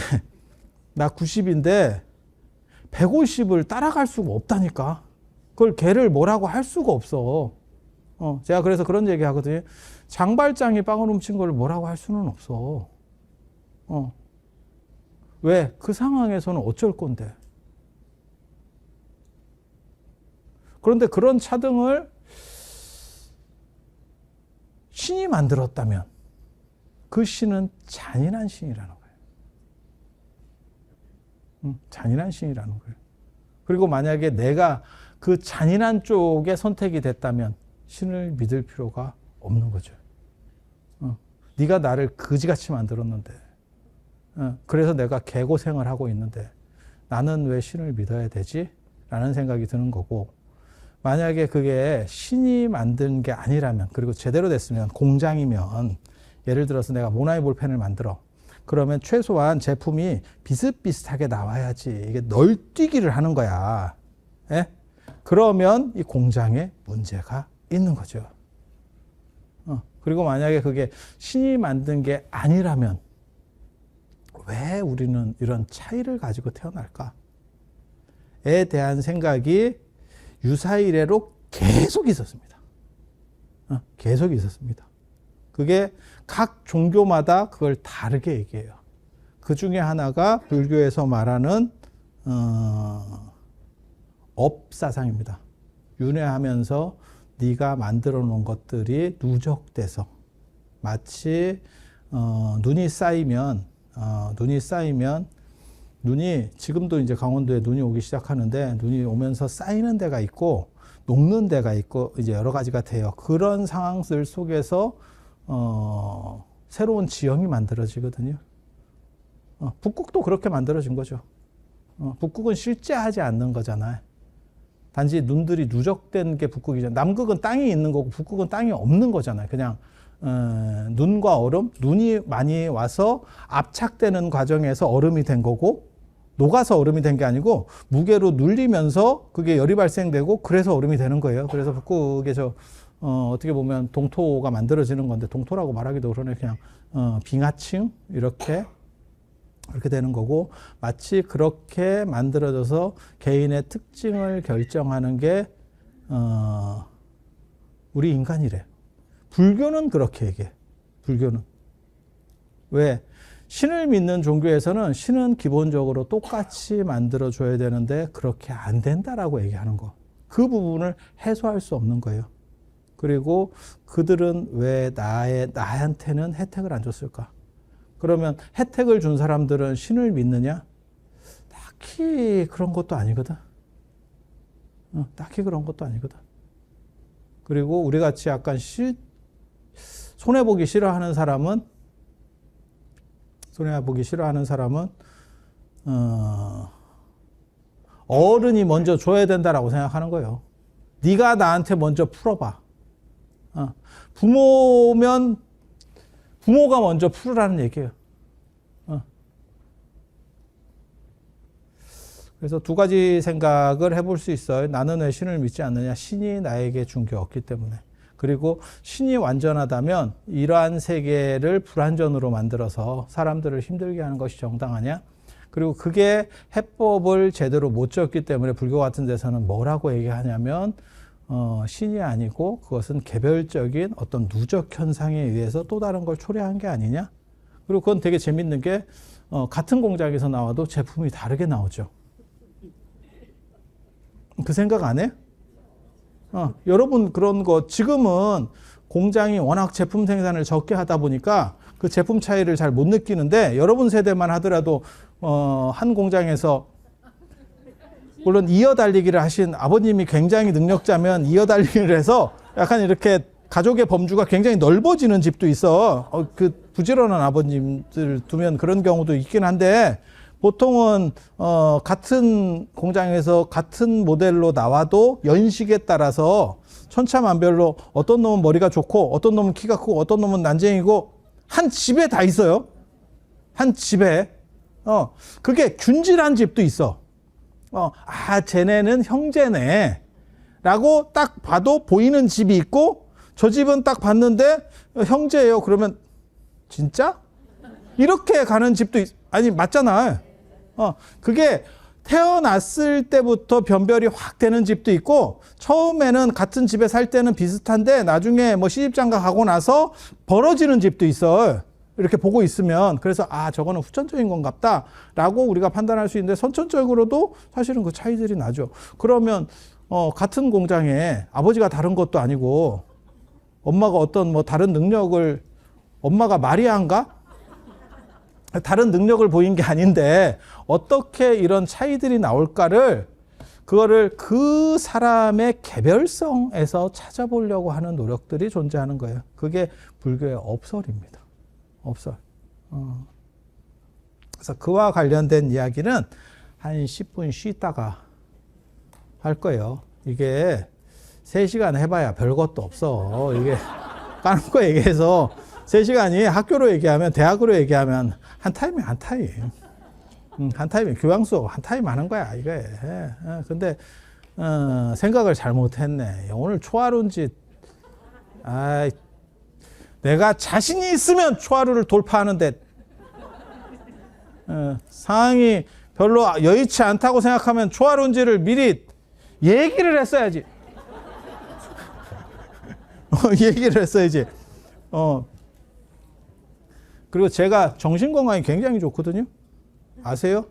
나 90인데 150을 따라갈 수가 없다니까. 그걸 걔를 뭐라고 할 수가 없어. 제가 그래서 그런 얘기 하거든요. 장발장이 빵을 훔친 걸 뭐라고 할 수는 없어. 왜? 그 상황에서는 어쩔 건데. 그런데 그런 차등을 신이 만들었다면 그 신은 잔인한 신이라는 거예요. 잔인한 신이라는 거예요. 그리고 만약에 내가 그 잔인한 쪽에 선택이 됐다면 신을 믿을 필요가 없는 거죠. 네가 나를 그지같이 만들었는데, 그래서 내가 개고생을 하고 있는데 나는 왜 신을 믿어야 되지? 라는 생각이 드는 거고, 만약에 그게 신이 만든 게 아니라면, 그리고 제대로 됐으면, 공장이면, 예를 들어서 내가 모나이 볼펜을 만들어. 그러면 최소한 제품이 비슷비슷하게 나와야지. 이게 널뛰기를 하는 거야. 예? 그러면 이 공장에 문제가 있는 거죠. 그리고 만약에 그게 신이 만든 게 아니라면 왜 우리는 이런 차이를 가지고 태어날까? 에 대한 생각이 유사 이래로 계속 있었습니다. 계속 있었습니다. 그게 각 종교마다 그걸 다르게 얘기해요. 그 중에 하나가 불교에서 말하는 업사상입니다. 윤회하면서 네가 만들어 놓은 것들이 누적돼서 마치 눈이 쌓이면 눈이 지금도 이제 강원도에 눈이 오기 시작하는데 눈이 오면서 쌓이는 데가 있고 녹는 데가 있고 이제 여러 가지가 돼요. 그런 상황들 속에서 새로운 지형이 만들어지거든요. 북극도 그렇게 만들어진 거죠. 북극은 실제 하지 않는 거잖아요. 단지 눈들이 누적된 게 북극이잖아요. 남극은 땅이 있는 거고 북극은 땅이 없는 거잖아요. 그냥 눈과 얼음, 눈이 많이 와서 압착되는 과정에서 얼음이 된 거고, 녹아서 얼음이 된 게 아니고 무게로 눌리면서 그게 열이 발생되고 그래서 얼음이 되는 거예요. 그래서 북극에서 어떻게 보면 동토가 만들어지는 건데, 동토라고 말하기도 그러네. 그냥 빙하층 이렇게 되는 거고, 마치 그렇게 만들어져서 개인의 특징을 결정하는 게 우리 인간이래. 불교는 그렇게 얘기해. 불교는. 왜? 신을 믿는 종교에서는 신은 기본적으로 똑같이 만들어줘야 되는데 그렇게 안 된다라고 얘기하는 거. 그 부분을 해소할 수 없는 거예요. 그리고 그들은 왜 나한테는 혜택을 안 줬을까? 그러면 혜택을 준 사람들은 신을 믿느냐? 딱히 그런 것도 아니거든. 딱히 그런 것도 아니거든. 그리고 우리 같이 약간 손해보기 싫어하는 사람은 어른이 먼저 줘야 된다라고 생각하는 거예요. 네가 나한테 먼저 풀어봐. 부모가 먼저 풀으라는 얘기예요. 그래서 두 가지 생각을 해볼 수 있어요. 나는 왜 신을 믿지 않느냐? 신이 나에게 준 게 없기 때문에. 그리고 신이 완전하다면 이러한 세계를 불완전으로 만들어서 사람들을 힘들게 하는 것이 정당하냐? 그리고 그게 해법을 제대로 못 줬기 때문에 불교 같은 데서는 뭐라고 얘기하냐면 신이 아니고 그것은 개별적인 어떤 누적 현상에 의해서 또 다른 걸 초래한 게 아니냐? 그리고 그건 되게 재밌는 게 같은 공장에서 나와도 제품이 다르게 나오죠. 그 생각 안 해? 여러분 그런 거 지금은 공장이 워낙 제품 생산을 적게 하다 보니까 그 제품 차이를 잘 못 느끼는데, 여러분 세대만 하더라도 한 공장에서, 물론 이어달리기를 하신 아버님이 굉장히 능력자면 이어달리기를 해서 약간 이렇게 가족의 범주가 굉장히 넓어지는 집도 있어. 그 부지런한 아버님들 두면 그런 경우도 있긴 한데, 보통은 같은 공장에서 같은 모델로 나와도 연식에 따라서 천차만별로 어떤 놈은 머리가 좋고 어떤 놈은 키가 크고 어떤 놈은 난쟁이고 한 집에 다 있어요. 한 집에. 그게 균질한 집도 있어. 쟤네는 형제네 라고 딱 봐도 보이는 집이 있고, 저 집은 딱 봤는데 형제예요. 그러면 진짜? 이렇게 가는 집도 아니 맞잖아. 그게 태어났을 때부터 변별이 확 되는 집도 있고, 처음에는 같은 집에 살 때는 비슷한데 나중에 뭐 시집장가 가고 나서 벌어지는 집도 있어. 이렇게 보고 있으면. 그래서 저거는 후천적인 건갑다 라고 우리가 판단할 수 있는데, 선천적으로도 사실은 그 차이들이 나죠. 그러면 같은 공장에 아버지가 다른 것도 아니고 엄마가 어떤 뭐 다른 능력을, 엄마가 마리아인가? 다른 능력을 보인 게 아닌데 어떻게 이런 차이들이 나올까를, 그거를 그 사람의 개별성에서 찾아보려고 하는 노력들이 존재하는 거예요. 그게 불교의 업설입니다. 업설. 그래서 그와 관련된 이야기는 한 10분 쉬다가 할 거예요. 이게 3시간 해봐야 별것도 없어. 이게 까놓은 거 얘기해서 3시간이 학교로 얘기하면, 대학으로 얘기하면 한 타임이 한 타임. 한 타임이 교양 수업 한 타임 하는 거야, 이게. 근데 생각을 잘못했네. 오늘 초하루인지, 내가 자신이 있으면 초하루를 돌파하는데 상황이 별로 여의치 않다고 생각하면 초하루인지를 미리 얘기를 했어야지. 얘기를 했어야지. 그리고 제가 정신건강이 굉장히 좋거든요. 아세요?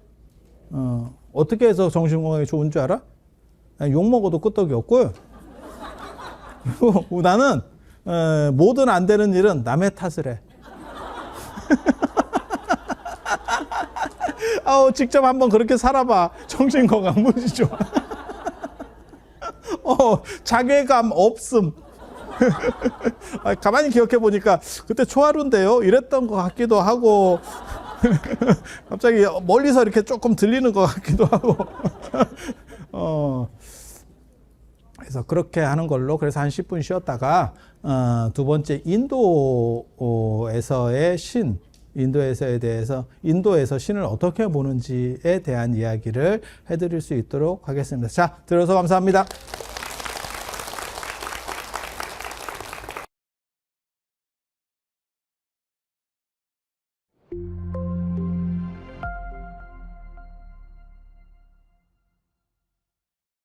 어떻게 해서 정신건강이 좋은 줄 알아? 욕먹어도 끄떡이 없고요. 그리고 나는 뭐든 안 되는 일은 남의 탓을 해. 직접 한번 그렇게 살아봐. 정신건강 무지 좋아. 자괴감 없음. 가만히 기억해 보니까 그때 초하루인데요. 이랬던 것 같기도 하고 갑자기 멀리서 이렇게 조금 들리는 것 같기도 하고 그래서 그렇게 하는 걸로 그래서 한 10분 쉬었다가 두 번째 인도에서의 신 인도에서에 대해서 인도에서 신을 어떻게 보는지에 대한 이야기를 해드릴 수 있도록 하겠습니다. 자, 들어서 감사합니다.